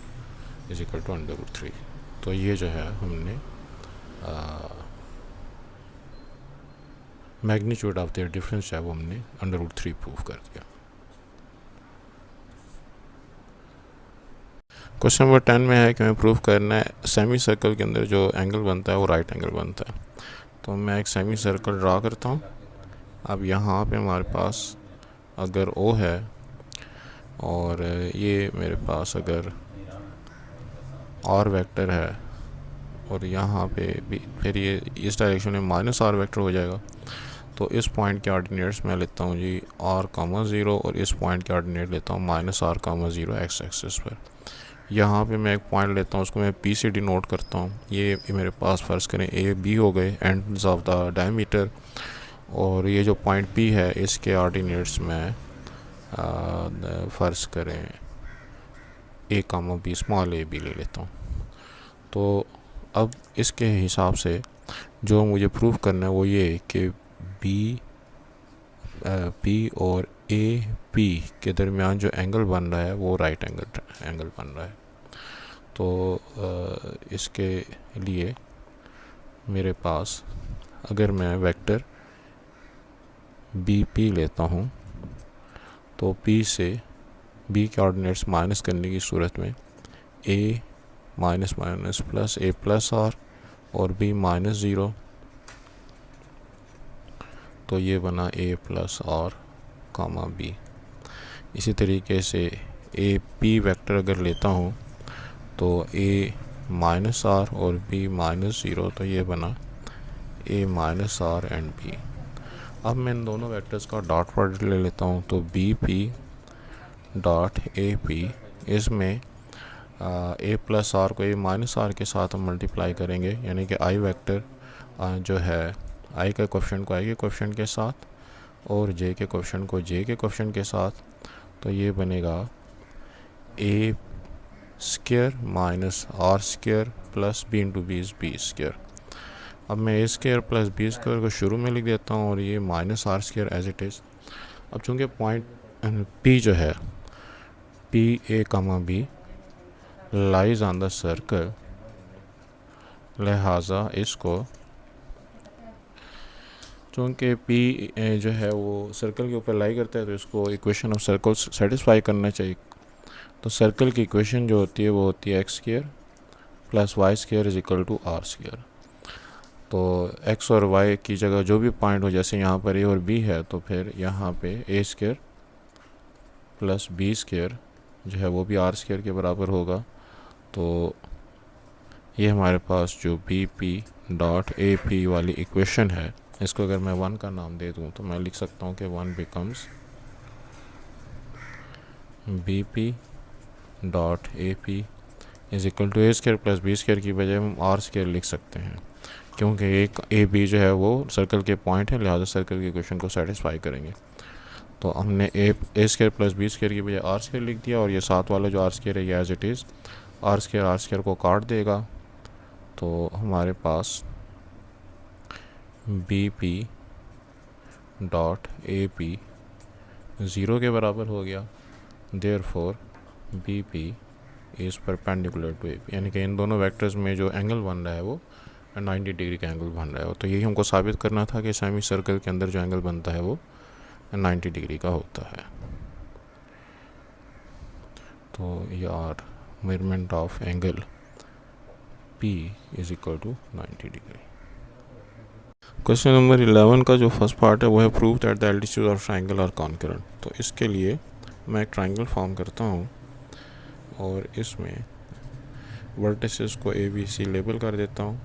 इज इक्वल टू √3। तो ये जो है हमने मैग्नीट्यूड ऑफ देयर डिफरेंस है वो हमने √3 प्रूव कर दिया। क्वेश्चन नंबर 10 में है कि मैं प्रूव करना है सेमी सर्कल के अंदर जो एंगल बनता है वो राइट एंगल बनता है। तो मैं एक सेमी सर्कल ड्रा करता हूँ। अब यहाँ पे हमारे पास अगर O है और ये मेरे पास अगर R वेक्टर है और यहाँ पे भी फिर ये इस डायरेक्शन में -R वेक्टर हो जाएगा। तो इस पॉइंट के ऑर्डिनेट्स मैं लेता हूँ जी r,0 और इस पॉइंट के ऑर्डिनेट लेता हूँ -r,0 एक्स एक्सिस पर। यहाँ पे मैं एक पॉइंट लेता हूँ, उसको मैं P से डिनोट करता हूँ। ये मेरे पास फ़र्ज़ करें A B हो गए एंड्स ऑफ द डायमीटर, और ये जो पॉइंट P है इसके ऑर्डिनेट्स में फ़र्ज़ करें A,B स्मॉल a b ले लेता हूँ। तो अब इसके हिसाब से जो मुझे प्रूव करना है वो ये कि P और AP के दरमियान जो एंगल बन रहा है वो राइट एंगल बन रहा है। तो इसके लिए मेरे पास अगर मैं वेक्टर BP लेता हूँ तो P से B के ऑर्डिनेट्स माइनस करने की सूरत में A minus minus plus A plus R और B -0, तो ये बना A प्लस R, B। इसी तरीके से AP वेक्टर अगर लेता हूँ तो A माइनस R और B -0, तो ये बना A minus R and B। अब मैं इन दोनों वेक्टर्स का डॉट प्रोडक्ट ले लेता हूँ, तो BP डॉट AP, इसमें A प्लस R को A माइनस R के साथ हम मल्टीप्लाई करेंगे, यानी कि I वेक्टर जो है I के कोएफिशिएंट को I के कोएफिशिएंट के साथ और J के कोएफिशिएंट को J के कोएफिशिएंट के साथ, तो ये बनेगा A square minus R square plus B into B B square. अब मैं A square plus B square को शुरू में लिख देता हूँ और ये minus R square as it is. अब चूँकि पॉइंट P जो है PA, B lies on the circle, लिहाजा इसको चूँकि P जो है वो सर्कल के ऊपर लाई करता है तो इसको इक्वेशन ऑफ सर्कल सेटिस्फाई करना चाहिए। तो सर्कल की इक्वेशन जो होती है वो होती है X square plus Y square is equal to R square. तो एक्स और वाई की जगह जो भी पॉइंट हो, जैसे यहाँ पर ए और बी है, तो फिर यहाँ पे ए स्क्वायर प्लस बी स्क्वायर जो है वो भी आर स्क्वायर के बराबर होगा। तो ये हमारे पास जो B P dot A P वाली इक्वेशन है, इसको अगर मैं 1 का नाम दे दूँ तो मैं लिख सकता हूँ कि 1 becomes B P dot A P is equal to A square plus B square की बजाय हम आर स्क्वायर लिख सकते हैं, क्योंकि एक ए बी जो है वो सर्कल के पॉइंट है, लिहाजा सर्कल की इक्वेशन को सेटिस्फाई करेंगे। तो हमने ए स्क्वायर प्लस बी स्क्वायर की बजाय आर स्क्वायर लिख दिया, और ये साथ वाला जो आर स्क्वायर है ये as it is R square को काट देगा। तो हमारे पास B P dot A P 0 के बराबर हो गया, therefore B P is perpendicular to A P, यानी कि इन दोनों वेक्टर्स में जो एंगल बन रहा है वो 90 डिग्री का एंगल बन रहा है। तो यही हमको साबित करना था कि सेमी सर्कल के अंदर जो एंगल बनता है वो 90 डिग्री का होता है। तो यार measurement of angle P is equal to 90 degree. Question number 11 का जो फर्स्ट पार्ट है वो है prove that the altitude of triangle are concurrent. तो इसके लिए मैं एक ट्राइंगल फॉर्म करता हूँ और इसमें वर्टिसेस को A B C लेबल कर देता हूँ,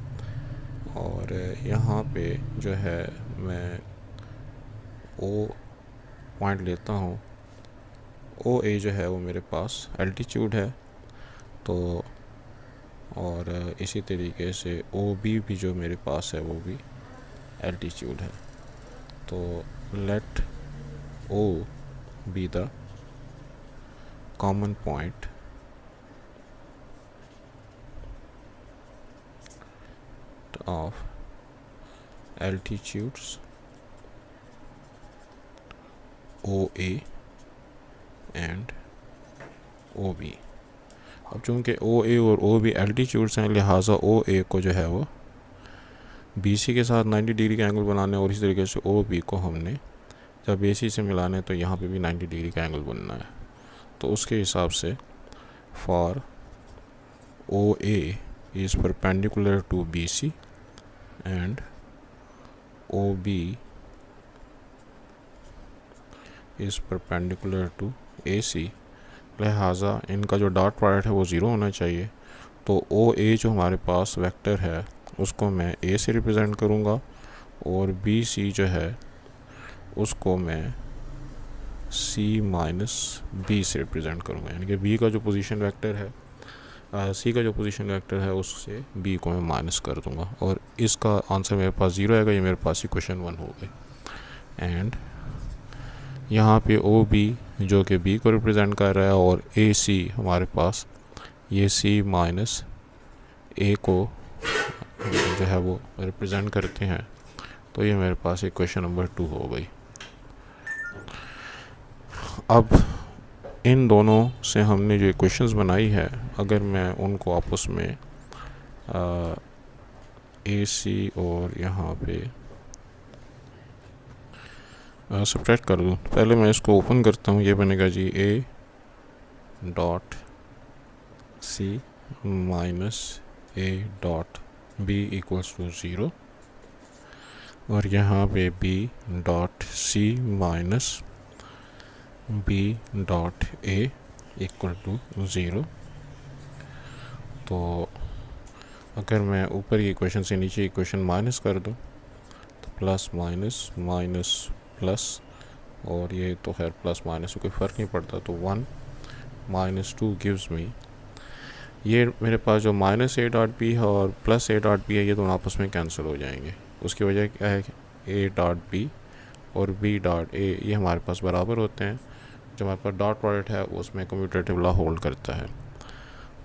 और यहाँ पे जो है मैं O पॉइंट लेता हूँ। OA जो है वो मेरे पास एल्टीट्यूड है, तो और इसी तरीके से OB भी जो मेरे पास है वो भी एल्टीट्यूड है। तो let O be the common point of altitudes OA and OB। अब चूँकि OA और OB एल्टीट्यूड्स हैं, लिहाजा OA को जो है वो BC के साथ 90 डिग्री का एंगल बनाना है, और इसी तरीके से OB को हमने जब AC से मिलाना है तो यहाँ पे भी 90 डिग्री का एंगल बनना है। तो उसके हिसाब से for OA is perpendicular to BC and OB is perpendicular to AC, लिहाजा इनका जो डॉट प्रोडक्ट है वो 0 होना चाहिए। तो OA जो हमारे पास वेक्टर है उसको मैं A से रिप्रेजेंट करूँगा, और BC जो है उसको मैं सी माइनस बी से रिप्रेजेंट करूँगा, यानी कि बी का जो पोजीशन वेक्टर है, सी का जो पोजीशन वेक्टर है उससे बी को मैं माइनस कर दूंगा, और इसका आंसर मेरे पास 0 आएगा। ये मेरे पास इक्वेशन 1 हो गई। एंड यहाँ पे ओ बी जो कि बी को रिप्रेजेंट कर रहा है, और ए सी हमारे पास ये सी माइनस ए को जो है वो रिप्रेजेंट करते हैं। तो ये मेरे पास इक्वेशन नंबर 2 हो गई। अब इन दोनों से हमने जो इक्वेशंस बनाई है, अगर मैं उनको आपस में ए सी और यहाँ पे सब्ट्रैक्ट कर दूँ, पहले मैं इसको ओपन करता हूँ। ये बनेगा जी A dot C minus A dot B equals to 0, और यहाँ पे B dot C minus B dot A equal to 0। तो अगर मैं ऊपर की इक्वेशन से नीचे इक्वेशन माइनस कर दूँ तो प्लस माइनस माइनस प्लस, और ये तो खैर प्लस माइनस कोई फ़र्क नहीं पड़ता, तो 1 माइनस 2 गिव्स मी, ये मेरे पास जो माइनस ए डॉट बी है और प्लस ए डॉट बी है, ये दोनों आपस में कैंसिल हो जाएंगे। उसकी वजह क्या है, ए डॉट बी और बी डॉट ए ये हमारे पास बराबर होते हैं। जो हमारे पास डॉट प्रोडक्ट है उसमें कम्यूटेटिव लॉ होल्ड करता है।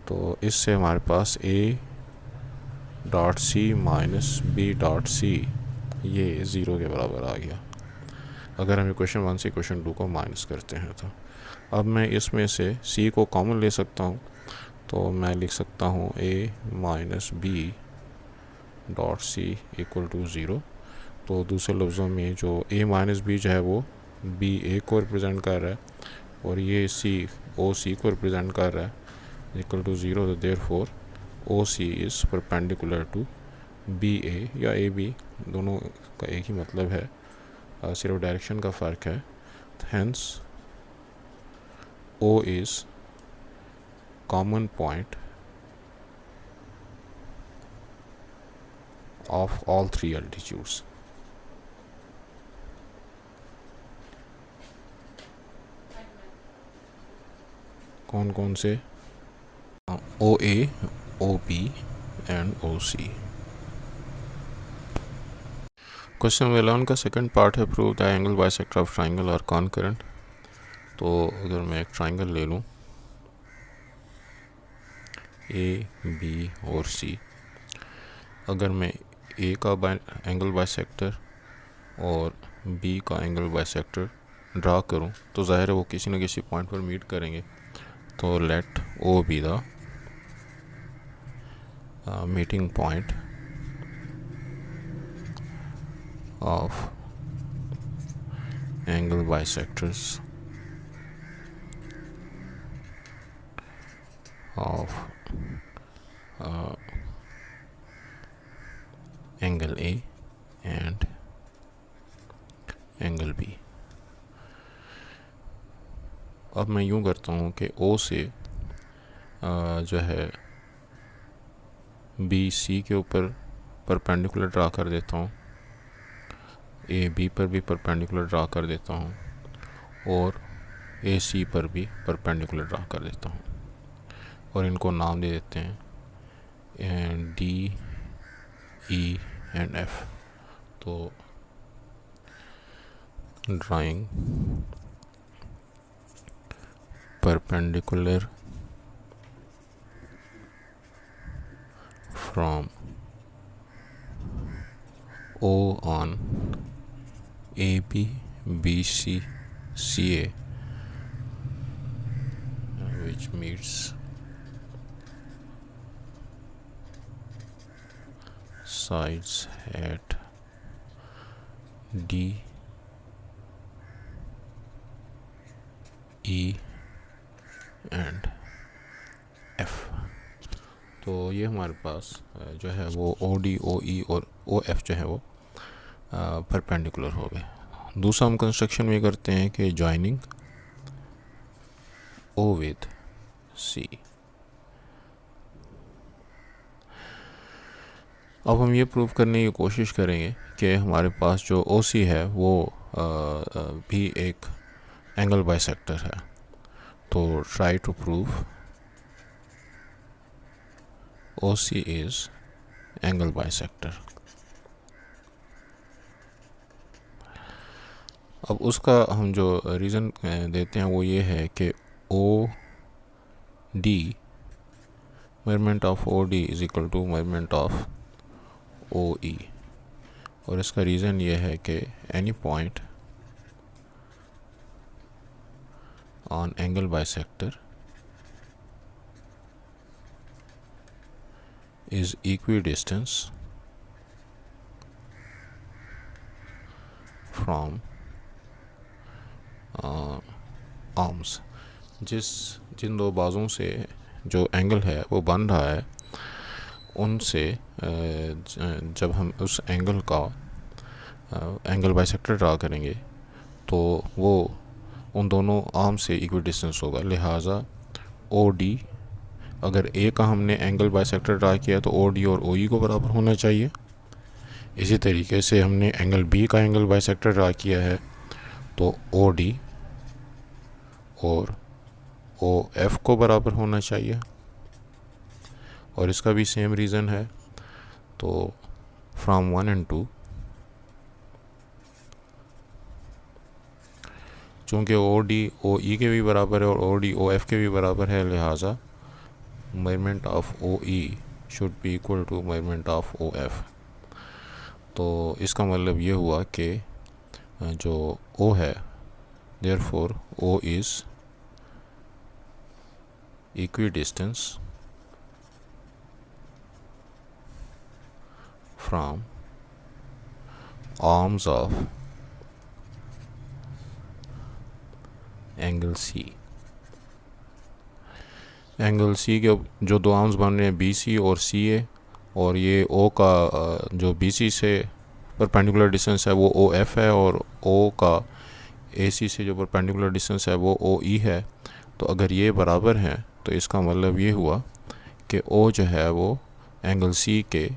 तो इससे हमारे पास A dot C minus B dot C ये 0 के बराबर आ गया, अगर हम इक्वेशन 1 से इक्वेशन 2 को माइनस करते हैं। तो अब मैं इसमें से सी को कॉमन ले सकता हूँ, तो मैं लिख सकता हूँ A minus B dot C equal to 0। तो दूसरे लफ्ज़ों में जो ए माइनस बी जो है वो बी ए को रिप्रेजेंट कर रहा है, और ये सी ओ सी को रिप्रेजेंट कर रहा है इक्वल टू 0। तो therefore O C is perpendicular to B A या ए बी, दोनों का एक ही मतलब है, सिर्फ डायरेक्शन का फ़र्क है। Hence O is common point of all 3 altitudes. कौन कौन से? O A, O B and O C. Question 11 का सेकंड पार्ट है, prove the angle bisector of triangle और कॉन्करेंट। तो अगर मैं एक ट्राइंगल ले लूँ ए बी और सी, अगर मैं ए का एंगल बाइसेक्टर और बी का एंगल बाइसेक्टर ड्रा करूं, तो ज़ाहिर है वो किसी न किसी पॉइंट पर मीट करेंगे। तो let O be the meeting point of angle bisectors of angle A and angle B. अब मैं यूँ करता हूँ कि ओ से जो है बी सी के ऊपर परपेंडिकुलर ड्रा कर देता हूँ, ए बी पर भी परपेंडिकुलर ड्रा कर देता हूँ, और ए सी पर भी परपेंडिकुलर ड्रा कर देता हूँ, और इनको नाम दे देते हैं डी ई एंड एफ। तो drawing perpendicular from O on AB, BC, CA, which meets sides at D, E and F. तो ये हमारे पास जो है वो ओ डी, ओ ई और ओ एफ जो है वो परपेंडिकुलर हो गए। दूसरा हम कंस्ट्रक्शन में करते हैं कि जॉइनिंग ओ विद सी। अब हम ये प्रूव करने की कोशिश करेंगे कि हमारे पास जो ओ सी है वो भी एक एंगल बाइसेक्टर है। तो try to prove OC is angle bisector. अब उसका हम जो रीज़न देते हैं वो ये है कि OD measurement of OD is equal to measurement of OE। और इसका रीज़न ये है कि any point on angle bisector is equidistance from arms. जिन दो बाजुओं से जो एंगल है वो बन रहा है उनसे जब हम उस एंगल का एंगल बाइसेक्टर ड्रा करेंगे तो वो उन दोनों आर्म से इक्वल डिस्टेंस होगा। लिहाजा OD, अगर A का हमने एंगल बाइसेक्टर ड्रा किया तो OD और OE को बराबर होना चाहिए। इसी तरीके से हमने एंगल B का एंगल बाइसेक्टर ड्रा किया है तो OD और OF को बराबर होना चाहिए। और इसका भी सेम रीज़न है। तो फ्रॉम 1 and 2, चूँकि OD OE के भी बराबर है और OD OF के भी बराबर है, लिहाजा measurement of OE should be equal to measurement of OF। तो इसका मतलब ये हुआ कि जो O है, therefore O is equidistance from arms of angle C। Angle C के जो दो आर्म्स बन रहे हैं BC और CA, और ये O का जो BC से परपेंडिकुलर डिस्टेंस है वो OF है, और O का AC से जो परपेंडिकुलर डिस्टेंस है वो OE है। तो अगर ये बराबर हैं तो इसका मतलब ये हुआ कि O जो है वो एंगल C के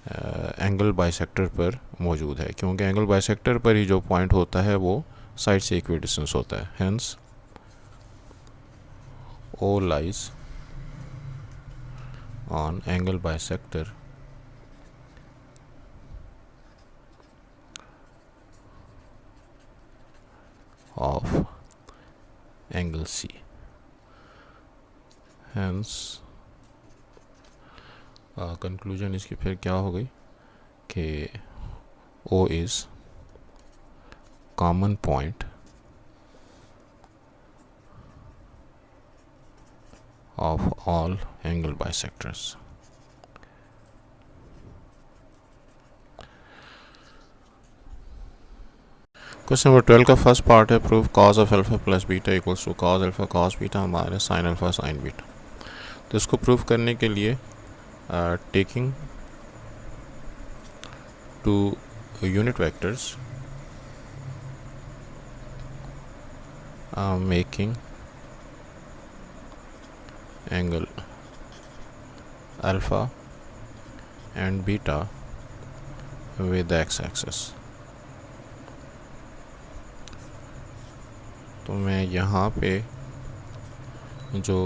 एंगल बाइसेक्टर पर मौजूद है, क्योंकि एंगल बाइसेक्टर पर ही जो पॉइंट होता है वो साइड से इक्वल डिस्टेंस होता है। Hence O lies on angle bisector of angle C। Hence conclusion इसकी फिर क्या हो गई कि O is common point of all angle bisectors। Question number 12 का फर्स्ट पार्ट है proof cos of alpha plus beta equals to cos alpha cos beta minus sine alpha sine beta. तो इसको प्रूफ करने के लिए taking two unit vectors making angle alpha and beta with the x-axis। तो मैं यहाँ पे जो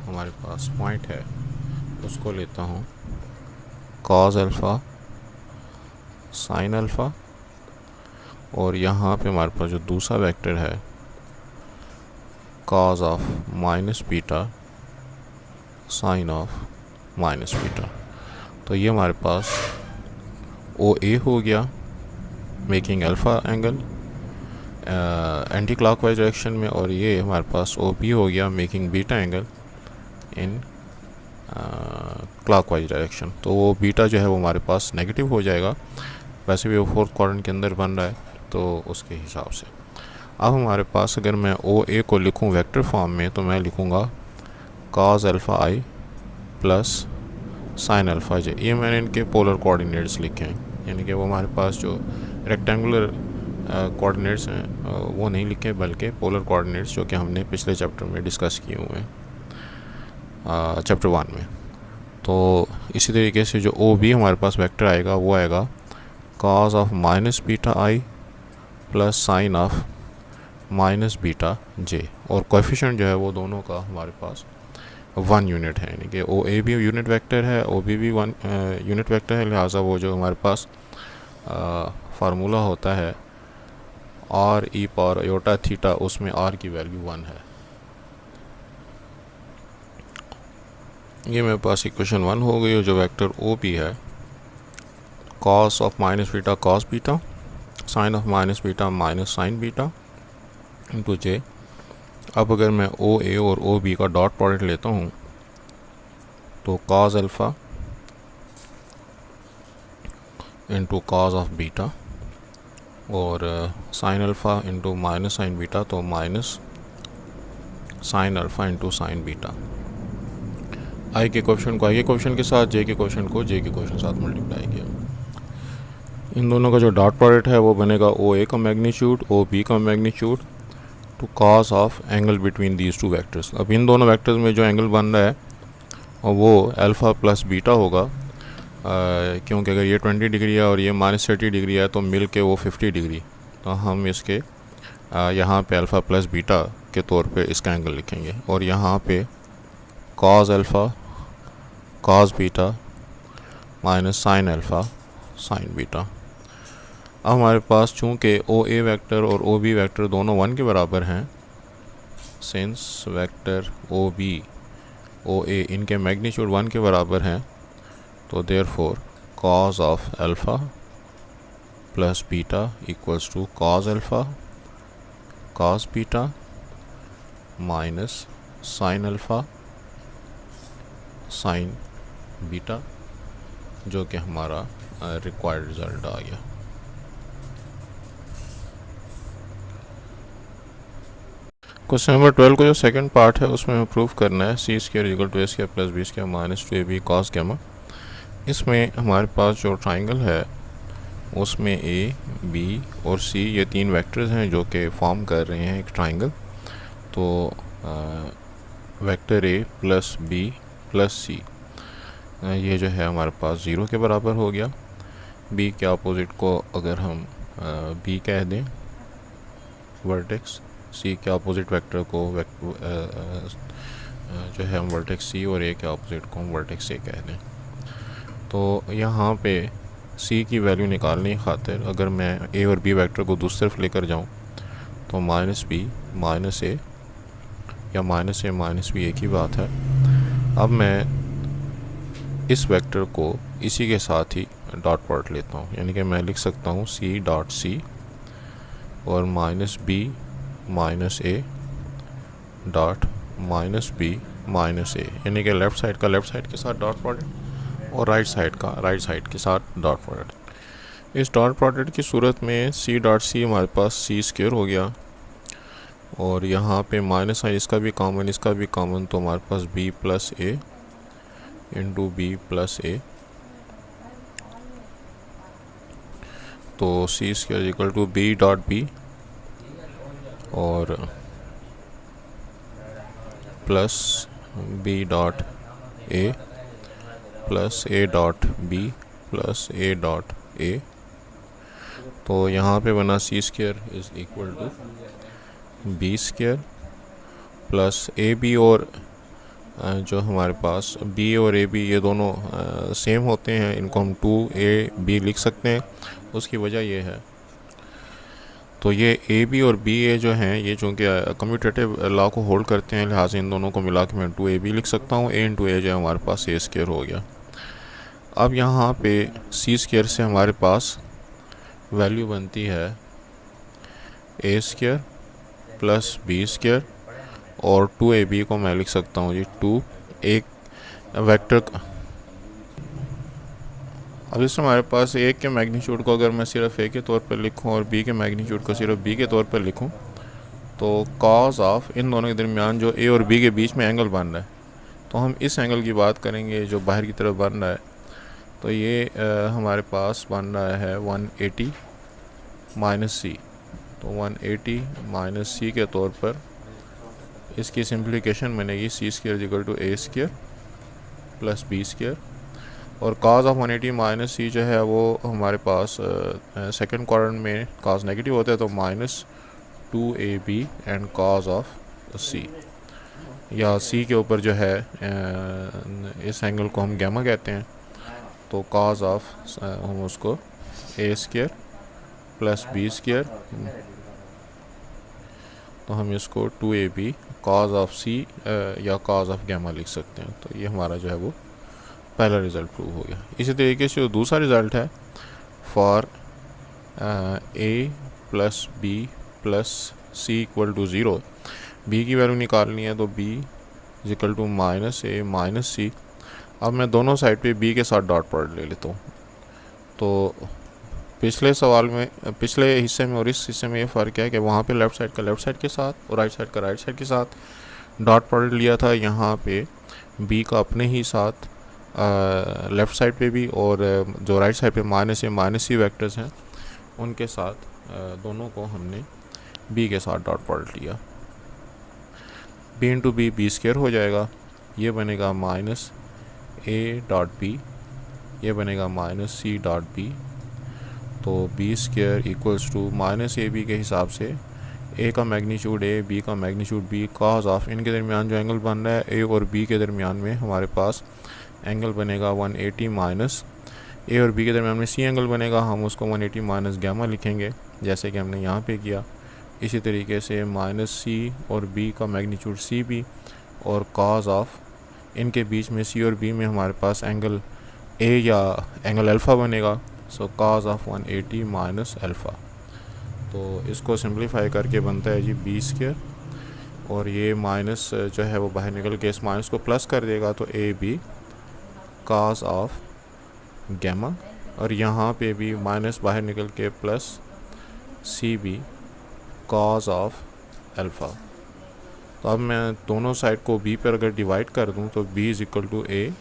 हमारे पास पॉइंट है उसको लेता हूँ cos अल्फ़ा sin अल्फ़ा, और यहाँ पे हमारे पास जो दूसरा वेक्टर है cos of minus beta sine of minus beta. तो ये हमारे पास OA हो गया making alpha angle anti clockwise direction में, और ये हमारे पास OB हो गया making beta angle in clockwise direction. तो वो बीटा जो है वो हमारे पास नेगेटिव हो जाएगा, वैसे भी वो फोर्थ क्वाड्रेंट के अंदर बन रहा है तो उसके हिसाब से। अब हमारे पास अगर मैं OA को लिखूं वेक्टर फॉर्म में तो मैं लिखूंगा cos alpha i plus sine alpha j। ये मैंने इनके पोलर कोऑर्डिनेट्स लिखे हैं, यानी कि वो हमारे पास जो रेक्टेंगुलर कोऑर्डिनेट्स हैं वो नहीं लिखे, बल्कि पोलर कोऑर्डिनेट्स जो कि हमने पिछले चैप्टर में डिस्कस किए हुए हैं चैप्टर 1 में। तो इसी तरीके से जो OB हमारे पास वेक्टर आएगा वो आएगा cos of minus beta i plus sine of minus beta J, और कोएफिशिएंट जो है वो दोनों का हमारे पास 1 यूनिट है, यानी कि ओ ए भी यूनिट वेक्टर है, ओ बी भी 1 यूनिट वेक्टर है। लिहाजा वो जो हमारे पास फार्मूला होता है R E power iota theta, उसमें आर की वैल्यू 1 है। ये मेरे पास इक्वेशन 1 हो गई, जो वेक्टर ओ बी है cos of minus beta cos beta, sine of minus beta minus sine beta into J. अब अगर मैं ओ ए और ओ बी का डॉट प्रोडक्ट लेता हूँ तो cos alpha into cos of beta, और sine alpha into minus sine beta, तो minus sine alpha into sine beta. आई के क्वेश्चन को आई के क्वेश्चन के साथ, जे के क्वेश्चन को जे के क्वेश्चन के साथ मल्टीप्लाई किया। इन दोनों का जो डॉट प्रोडक्ट है वो बनेगा ओ ए का मैग्नीट्यूड ओ बी का magnitude to cos of angle between these two vectors. अब इन दोनों वेक्टर्स में जो एंगल बन रहा है और वो अल्फ़ा प्लस बीटा होगा, क्योंकि अगर ये 20 डिग्री है और ये -30 डिग्री है तो मिल के वो 50 डिग्री, तो हम इसके यहाँ पे अल्फ़ा प्लस बीटा के तौर पे इसका एंगल लिखेंगे, और यहाँ पे cos alpha cos beta minus sine alpha sine beta. अब हमारे पास चूँकि ओ ए वेक्टर और ओ बी वेक्टर दोनों 1 के बराबर हैं, since vector O B O A इनके मैग्नीट्यूड 1 के बराबर हैं, तो therefore cos of alpha plus beta equals to cos alpha cos beta minus sine alpha sine beta, जो कि हमारा रिक्वायर्ड रिज़ल्ट आ गया। क्वेश्चन नंबर 12 को जो सेकंड पार्ट है उसमें हमें प्रूफ करना है C square equal to A square plus B square minus 2ab cos gamma. इसमें हमारे पास जो ट्राइंगल है उसमें ए बी और सी ये 3 वेक्टर्स हैं जो कि फॉर्म कर रहे हैं एक ट्राइंगल। तो vector A plus B plus C ये जो है हमारे पास 0 के बराबर हो गया। बी के अपोजिट को अगर हम बी कह दें वर्टेक्स, सी के अपोजिट वेक्टर को जो है हम वर्टेक्स सी, और ए के अपोजिट को हम वर्टेक्स ए कह दें। तो यहाँ पे सी की वैल्यू निकालने की खातिर अगर मैं ए और बी वेक्टर को दूसरी तरफ लेकर जाऊँ तो माइनस बी माइनस ए या माइनस ए माइनस बी एक ही बात है। अब मैं इस वेक्टर को इसी के साथ ही डॉट प्रोडक्ट लेता हूँ, यानी कि मैं लिख सकता हूँ सी डॉट सी और minus B minus A dot minus B minus A, यानी कि लेफ़्ट साइड का लेफ़्ट साइड के साथ डॉट प्रोडक्ट और राइट साइड का राइट साइड के साथ डॉट प्रोडक्ट। इस डॉट प्रोडक्ट की सूरत में सी डॉट सी हमारे पास सी स्क्वायर हो गया, और यहाँ पे माइनस है, इसका भी कॉमन इसका भी कॉमन, तो हमारे पास B plus A into B plus A, तो C square equal to B dot B और plus B dot A plus A dot B plus A dot A. तो यहाँ पे बना C square is equal to B square plus A B, और जो हमारे पास बी और ए बी ये दोनों सेम होते हैं, इनको हम 2ab लिख सकते हैं। उसकी वजह ये है, तो ये ए बी और बी ए जो हैं ये चूँकि कम्यूटेटिव लॉ को होल्ड करते हैं, लिहाजा इन दोनों को मिला के मैं 2ab लिख सकता हूँ। ए इंटू ए जो है हमारे पास ए स्क्वायर हो गया। अब यहाँ पे सी स्क्वायर से हमारे पास वैल्यू बनती है A square plus B square, और 2ab को मैं लिख सकता हूँ जी 2 एक वेक्टर। अब इसमें हमारे पास एक के मैग्नीट्यूड को अगर मैं सिर्फ ए के तौर पर लिखूँ और बी के मैग्नीट्यूड को सिर्फ बी के तौर पर लिखूँ, तो कॉस ऑफ इन दोनों के दरमियान जो ए और बी के बीच में एंगल बन रहा है, तो हम इस एंगल की बात करेंगे जो बाहर की तरफ बन रहा है। तो ये हमारे पास बन रहा है 180 माइनस सी, तो 180 माइनस सी के तौर पर इसकी सिंप्लीकेशन बनेगी C square equal to A square plus B square. और cos ऑफ 180 माइनस सी जो है वो हमारे पास सेकंड क्वाड्रेंट में cos नेगेटिव होता है, तो -2ab एंड cos ऑफ सी, या सी के ऊपर जो है इस एंगल को हम गैमा कहते हैं, तो cos ऑफ हम उसको a square plus b square, तो हम इसको 2ab cos ऑफ सी या cos ऑफ गैमा लिख सकते हैं। तो ये हमारा जो है वो पहला रिज़ल्ट प्रूव हो गया। इसी तरीके से जो दूसरा रिज़ल्ट है, for a plus B plus C equal to 0, b की वैल्यू निकालनी है, तो b is equal to -a minus C. अब मैं दोनों साइड पे b के साथ डॉट प्रोडक्ट ले लेता हूँ। तो पिछले सवाल में, पिछले हिस्से में और इस हिस्से में ये फ़र्क है कि वहाँ पे लेफ़्ट साइड का लेफ़्ट साइड के साथ और राइट साइड का राइट साइड के साथ डॉट प्रोडक्ट लिया था। यहाँ पे b का अपने ही साथ लेफ़्ट साइड पे भी, और जो राइट साइड पे माइनस सी वेक्टर्स हैं उनके साथ दोनों को हमने b के साथ डॉट प्रोडक्ट लिया। b into B B square हो जाएगा, ये बनेगा -a डॉट बी, ये बनेगा -c डॉट बी। तो b square equals to -ab के हिसाब से a का मैग्नीट्यूड a, b का मैग्नीट्यूड b, cos ऑफ इनके दरमियान जो एंगल बन रहा है a और b के दरमियान में हमारे पास एंगल बनेगा 180 माइनस a और b के दरमियान में c एंगल बनेगा, हम उसको 180 माइनस गैमा लिखेंगे जैसे कि हमने यहाँ पे किया। इसी तरीके से -c और b का मैग्नीट्यूड c b, और cos ऑफ इनके बीच में c और b में हमारे पास एंगल a या एंगल अल्फ़ा बनेगा, सो cos ऑफ 180 माइनस अल्फ़ा। तो इसको सिंप्लीफाई करके बनता है जी b स्क्वायर, और ये माइनस जो है वो बाहर निकल के इस माइनस को प्लस कर देगा, तो A B cos of gamma, और यहाँ पे भी माइनस बाहर निकल के plus C B cos of alpha. तो अब मैं दोनों साइड को b पर अगर डिवाइड कर दूँ तो b is equal to a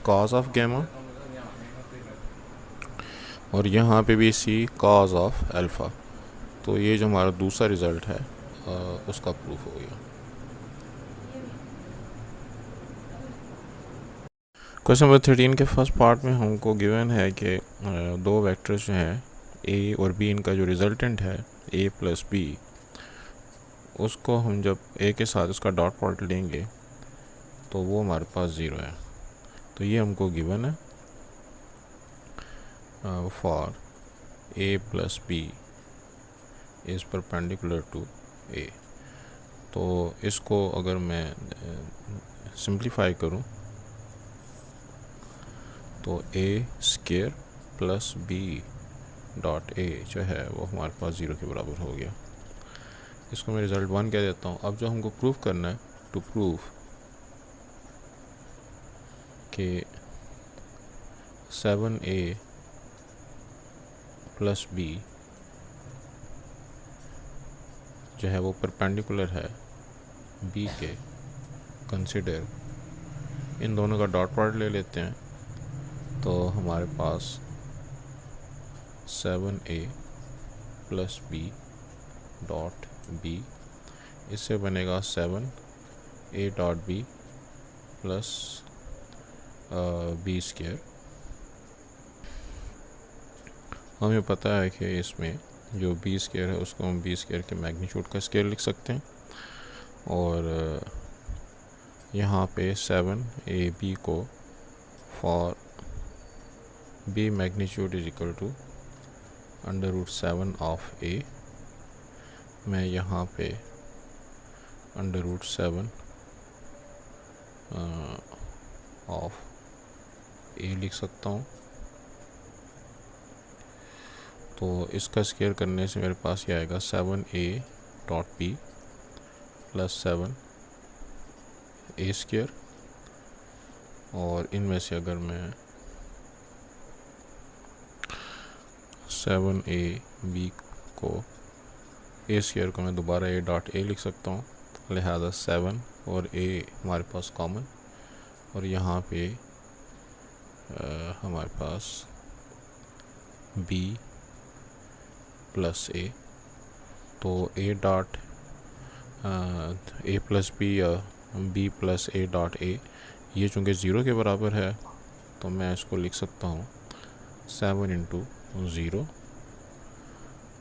cos of gamma, और यहाँ पे भी c cos ऑफ अल्फ़ा। तो ये जो हमारा दूसरा रिज़ल्ट है उसका प्रूफ हो गया। क्वेश्चन नंबर 13 के फर्स्ट पार्ट में हमको गिवन है कि दो वेक्टर्स जो हैं a और b, इनका जो रिजल्टेंट है a प्लस बी, उसको हम जब a के साथ उसका डॉट प्रोडक्ट लेंगे तो वो हमारे पास 0 है। तो ये हमको गिवन है for a plus B is perpendicular to a। तो इसको अगर मैं सिंप्लीफाई करूं तो a square plus b dot a जो है वो हमारे पास 0 के बराबर हो गया। इसको मैं रिज़ल्ट 1 कह देता हूँ। अब जो हमको प्रूफ करना है, टू प्रूव कि 7a प्लस b जो है वो परपेंडिकुलर है b के, कंसिडर इन दोनों का डॉट प्रोडक्ट ले लेते हैं, तो हमारे पास 7a plus b dot b, इससे बनेगा 7a dot b plus b square. हमें पता है कि इसमें जो b स्क्वायर है उसको हम b स्क्वायर के मैग्नीट्यूड का स्क्वायर लिख सकते हैं, और यहाँ पे 7ab को for b magnitude is equal to √7 of a, मैं यहाँ पे √7 ऑफ a लिख सकता हूँ। तो इसका स्क्वायर करने से मेरे पास ये आएगा 7a dot b plus 7a square, और इनमें से अगर मैं 7ab को a स्क्वायर को मैं दोबारा a डॉट a लिख सकता हूँ, लिहाजा 7 और a हमारे पास कॉमन, और यहाँ पे हमारे पास b प्लस a, तो a dot a plus b या b plus a dot a, ये चूँकि 0 के बराबर है तो मैं इसको लिख सकता हूँ 7 इंटू 0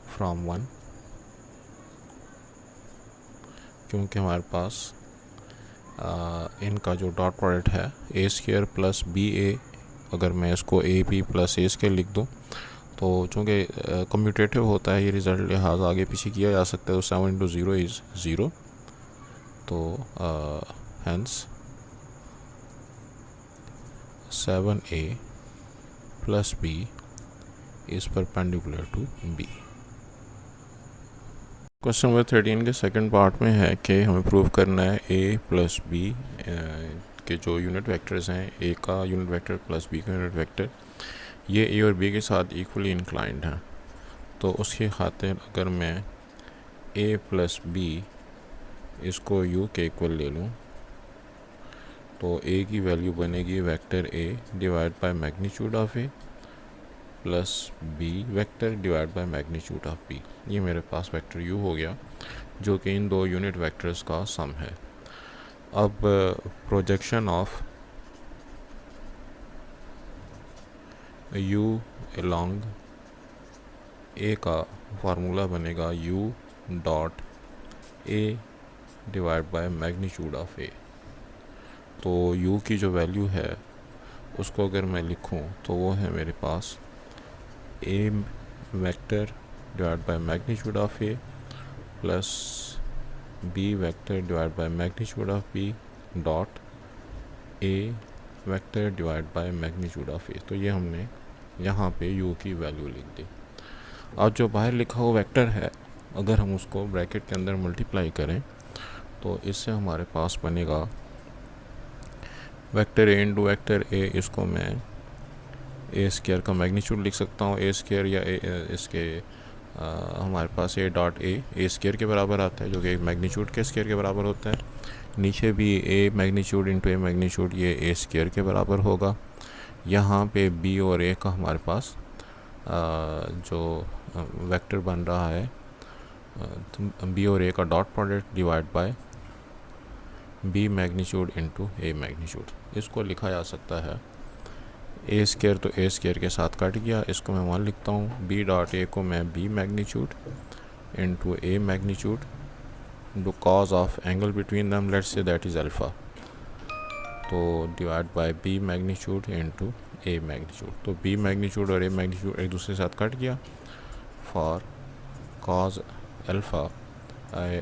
फ्रॉम 1, क्योंकि हमारे पास इनका जो डॉट प्रोडक्ट है A square plus B A, अगर मैं इसको A B plus A square लिख दूँ तो चूँकि कम्यूटेटिव होता है ये रिज़ल्ट, लिहाज आगे पीछे किया जा सकता है। तो 7 इंटू 0 इज़ 0, तो hence 7a plus b is perpendicular to b। Question number 13 के सेकंड पार्ट में है कि हमें प्रूव करना है a प्लस बी के जो यूनिट वेक्टर्स हैं, a का यूनिट वेक्टर प्लस b का यूनिट वेक्टर, ये a और b के साथ इक्वली इंक्लाइंड हैं। तो उसकी खातिर अगर मैं a प्लस बी इसको u के इक्वल ले लूँ तो a की वैल्यू बनेगी vector a divide by magnitude of a plus b vector divide by magnitude of b। ये मेरे पास वेक्टर u हो गया जो कि इन दो यूनिट वेक्टर्स का सम है। अब projection of u along a का फार्मूला बनेगा u dot a divide by magnitude of a। तो u की जो वैल्यू है उसको अगर मैं लिखूं तो वो है मेरे पास a vector divide by magnitude of a plus b vector divide by magnitude of b dot a vector divide by magnitude of a। तो ये हमने यहाँ पे u की वैल्यू लिख दी। अब जो बाहर लिखा हुआ वेक्टर है, अगर हम उसको ब्रैकेट के अंदर मल्टीप्लाई करें तो इससे हमारे पास बनेगा vector a into vector a। इसको मैं ए स्क्वायर का मैग्नीट्यूड लिख सकता हूँ, ए स्क्वायर या इसके हमारे पास ए डॉट ए स्क्वायर के बराबर आता है, जो कि मैग्नीट्यूड के स्क्वायर के बराबर होता है। नीचे भी ए मैग्नीट्यूड इंटू ए मैग्नीट्यूड ये ए स्क्वायर के बराबर होगा। यहाँ पे बी और ए का हमारे पास जो वेक्टर बन रहा है बी और ए का dot product divide by B magnitude into A magnitude. इसको लिखा जा सकता है ए स्क्वायर, तो ए स्क्वायर के साथ कट गया, इसको मैं वहाँ लिखता हूँ बी डॉट ए को मैं B magnitude into A magnitude do cos of angle between them, let's say that is alpha, तो divide by B magnitude into A magnitude. तो बी मैग्नीट्यूड और ए मैग्नीट्यूड एक दूसरे के साथ कट गया। For cos alpha,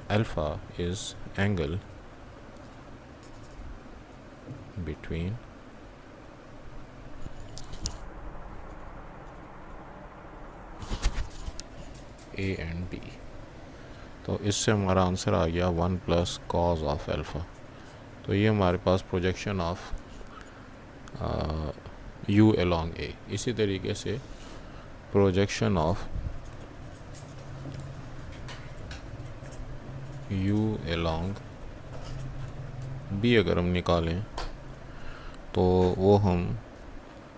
alpha is angle between A and B. तो इससे हमारा आंसर आ गया 1 प्लस कॉज ऑफ अल्फ़ा। तो ये हमारे पास प्रोजेक्शन ऑफ u अलोंग ए। इसी तरीके से projection of u along b अगर हम निकालें तो वो हम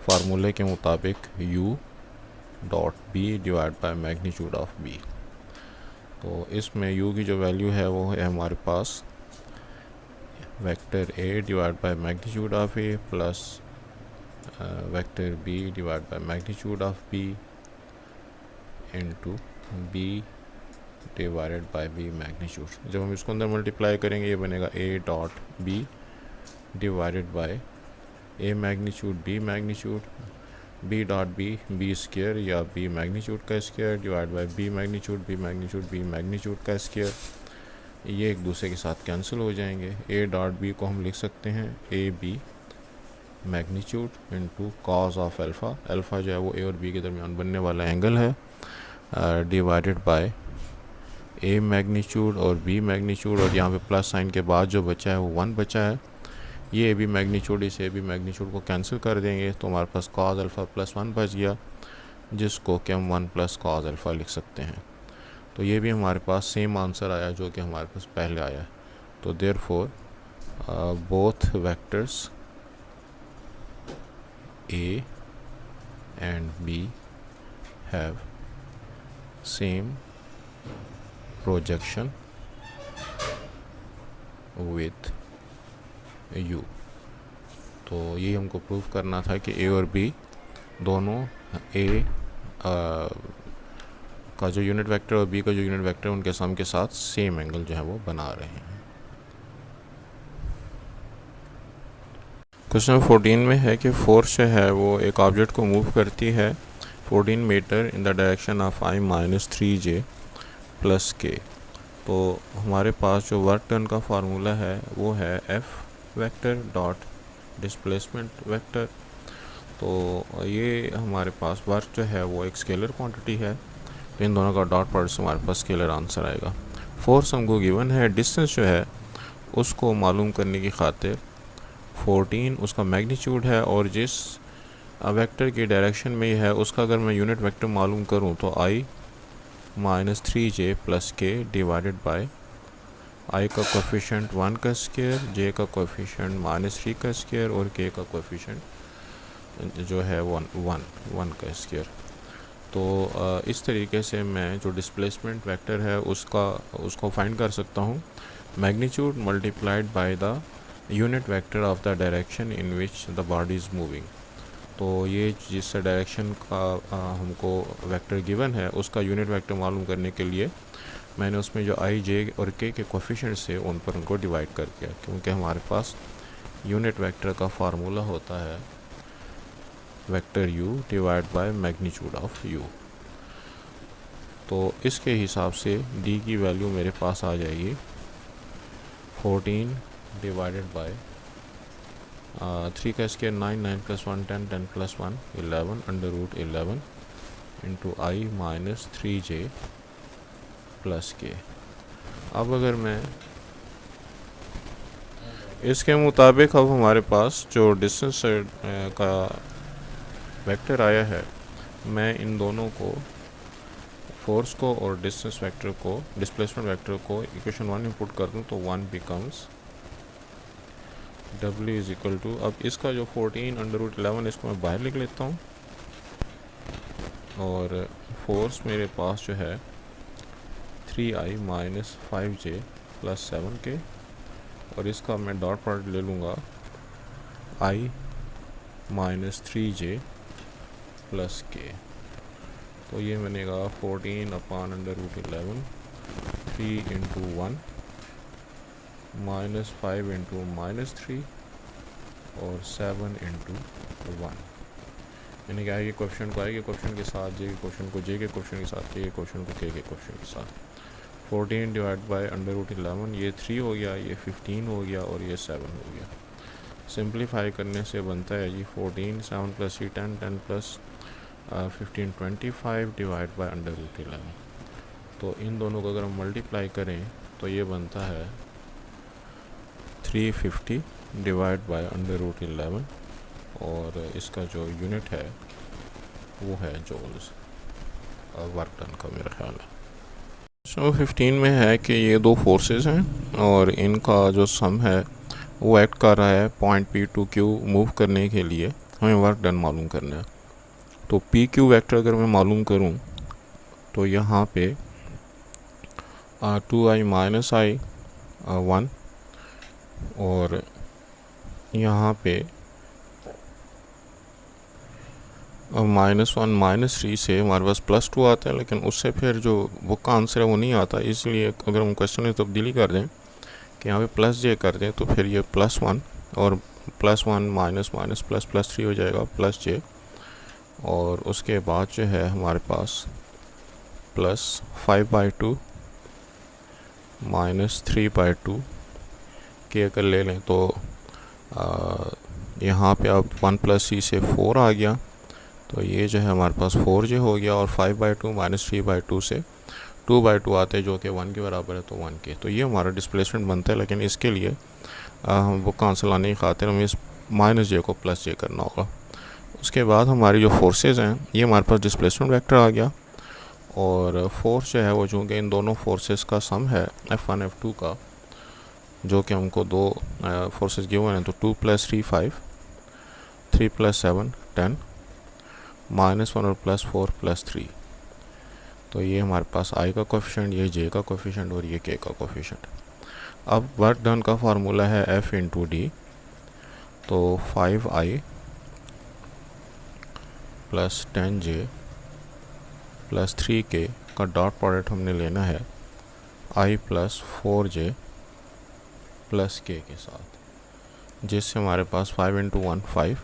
फार्मूले के मुताबिक u dot B divide by magnitude of B. तो इसमें u की जो वैल्यू है वो है हमारे पास vector a divide by magnitude of a plus vector b divide by magnitude of b into b divided by b magnitude. जब हम इसको अंदर मल्टीप्लाई करेंगे ये बनेगा a dot b divided by a magnitude b magnitude, b dot B square या b magnitude का square divide by b magnitude b magnitude का स्क्वायर। ये एक दूसरे के साथ कैंसिल हो जाएंगे। a डॉट b को हम लिख सकते हैं A B magnitude into cos of alpha, alpha जो है वो a और b के दरमियान बनने वाला एंगल है, डिवाइडेड बाय a मैग्नीट्यूड और b मैग्नीट्यूड, और यहाँ पे प्लस साइन के बाद जो बचा है वो 1 बचा है। ये भी मैग्नीट्यूड इस ए बी मैग्नीट्यूड को कैंसिल कर देंगे तो हमारे पास कॉज अल्फ़ा प्लस 1 बच गया, जिसको कि हम 1 प्लस कॉज अल्फ़ा लिख सकते हैं। तो ये भी हमारे पास सेम आंसर आया जो कि हमारे पास पहले आया। तो therefore both vectors A and B have same projection with u। तो ये हमको प्रूव करना था कि ए और बी दोनों ए का जो यूनिट वेक्टर और बी का जो यूनिट वेक्टर उनके सम के साथ सेम एंगल जो है वो बना रहे हैं। क्वेश्चन 14 में है कि फोर्स जो है वो एक ऑब्जेक्ट को मूव करती है 14 metre in the direction of i minus 3j plus k. तो हमारे पास जो वर्क डन का फार्मूला है वो है F vector dot displacement vector. तो ये हमारे पास वर्क जो है वो एक स्केलर क्वांटिटी है, तो इन दोनों का डॉट प्रोडक्ट से हमारे पास स्केलर आंसर आएगा। फोर्स हमको गिवन है, डिस्टेंस जो है उसको मालूम करने की खातिर 14 उसका मैग्नीट्यूड है और जिस वेक्टर की डायरेक्शन में है उसका अगर मैं यूनिट वेक्टर मालूम करूं तो i माइनस 3j प्लस के डिवाइडेड बाय i का कोफिशिएंट 1 का स्क्वायर, j का कोफिशिएंट माइनस 3 का स्क्वायर और k का कोफिशिएंट जो है 1 का स्क्वायर। तो इस तरीके से मैं जो डिस्प्लेसमेंट वेक्टर है उसको फाइंड कर सकता हूँ, magnitude multiplied by the unit vector of the direction in which the body is moving. तो ये जिस डायरेक्शन का हमको वेक्टर गिवन है उसका यूनिट वेक्टर मालूम करने के लिए मैंने उसमें जो i, j और k के कोफिशिएंट्स से उन पर उनको डिवाइड कर दिया, क्योंकि हमारे पास यूनिट वेक्टर का फार्मूला होता है vector u divide by magnitude of u। तो इसके हिसाब से d की वैल्यू मेरे पास आ जाएगी 14 डिवाइडेड बाय 3 का square 9, 9 plus 1 10, 10 plus 1 11 under root 11 into i minus 3j plus k. अब अगर मैं इसके मुताबिक अब हमारे पास जो डिस्टेंस का वेक्टर आया है, मैं इन दोनों को फोर्स को और डिस्टेंस वेक्टर को डिस्प्लेसमेंट वेक्टर को इक्वेशन 1 इंपुट कर दूँ तो 1 becomes W is equal to, अब इसका जो 14 अंडर रूट 11 इसको मैं बाहर लिख लेता हूँ और फोर्स मेरे पास जो है 3i minus 5j plus 7k और इसका मैं डॉट प्रोडक्ट ले लूँगा i minus 3j plus k। तो ये बनेगा 14 upon under root 11 3 into 1 minus 5 into minus 3 और 7 इंटू 1, यानी कि आई के क्वेश्चन को आई के क्वेश्चन के साथ, जे के क्वेश्चन को जे के क्वेश्चन के साथ, के क्वेश्चन को के क्वेश्चन के साथ। 14 डिवाइड बाय अंडर रूट 11, ये 3 हो गया, ये 15 हो गया और ये 7 हो गया। सिंप्लीफाई करने से बनता है जी 14, 7 plus 3 10, 10 plus 15 25 divide by under root 11। तो इन दोनों को अगर हम मल्टीप्लाई करें तो ये बनता है 350 डिवाइड बाय अंडर रूट 11 और इसका जो यूनिट है वो है जूल्स वर्क डन का, मेरा ख्याल है। सो 15 में है कि ये दो फोर्सेस हैं और इनका जो सम है वो एक्ट कर रहा है point P to Q move करने के लिए हमें वर्क डन मालूम करना है। तो पी क्यू वेक्टर अगर मैं मालूम करूं तो यहाँ पे 2i माइनस आई 1 और यहाँ पे -1 -3 से हमारे पास +2 आता है, लेकिन उससे फिर जो बुक का आंसर है वो नहीं आता। इसलिए अगर हम क्वेश्चन में तब्दीली कर दें कि यहाँ पे +j कर दें तो फिर ये +1 और +1 माइनस माइनस ++3 हो जाएगा +j और उसके बाद जो है हमारे पास +5/2 -3/2 के अगर ले लें तो यहाँ पे अब 1 + c से 4 आ गया, तो ये जो है हमारे पास 4j हो गया और 5/2 -3/2 से 2/2 आते हैं जो कि 1 के बराबर है, तो 1 के। तो ये हमारा डिस्प्लेसमेंट बनता है, लेकिन इसके लिए हम वो आंसर लाने की खातिर हमें इस -j को +j करना होगा। उसके बाद हमारी जो फोर्सेस हैं ये हमारे पास डिस्प्लेसमेंट वेक्टर आ गया और फोर्स जो है वो चूँकि इन दोनों फोर्सेस का सम है F1 F2 का, जो कि हमको दो फोर्सेस गिवन हैं, तो 2 + 3 5, 3 + 7 10, -1 और +4 +3। तो ये हमारे पास i का कोफिशिएंट, ये j का कोफिशिएंट और ये k का कोफिशिएंट। अब वर्क डन का फार्मूला है F × d तो 5i plus 10j plus 3k का डॉट प्रोडक्ट हमने लेना है i plus 4j plus k के साथ, जिससे हमारे पास 5 इंटू 1 5,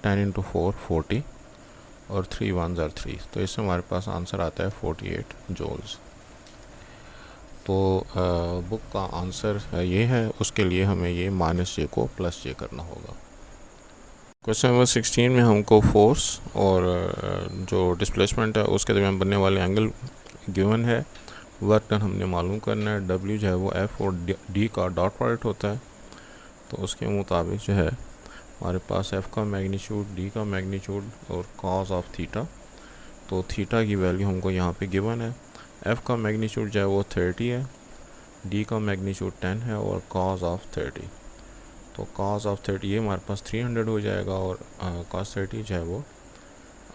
10 इंटू 4 40 और 3 1 ज़र 3, तो इससे हमारे पास आंसर आता है 48 जूल्स। तो बुक का आंसर ये है, उसके लिए हमें ये माइनस जे को प्लस जे करना होगा। क्वेश्चन नंबर 16 में हमको फोर्स और जो डिस्प्लेसमेंट है उसके दरमियान बनने वाले एंगल गिवन है, वर्क डन हमने मालूम करना है, डब्ल्यू जो है वो एफ और डी का डॉट प्रोडक्ट होता है, तो उसके मुताबिक जो है हमारे पास एफ़ का मैग्नीट्यूड, डी का मैग्नीट्यूड और कॉस ऑफ थीटा, तो थीटा की वैल्यू हमको यहाँ पे गिवन है। एफ़ का मैग्नीट्यूड जो है वो 30 है, डी का मैग्नीट्यूड 10 है और कॉस ऑफ 30, तो कॉस ऑफ 30 ये हमारे पास 300 हो जाएगा और कॉस 30 जो है वो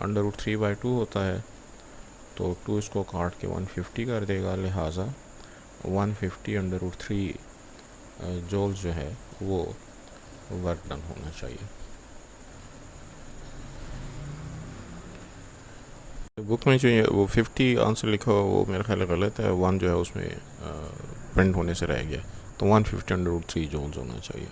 √3/2 होता है, तो 2 इसको काट के 150 कर देगा, लिहाजा 150 √3 जूल जो है वो वर्क डन होना चाहिए। बुक में जो ये वो 50 आंसर लिखा हुआ वो मेरा ख्याल गलत है, 1 जो है उसमें प्रिंट होने से रह गया, तो 150 √3 जूल्स होना चाहिए।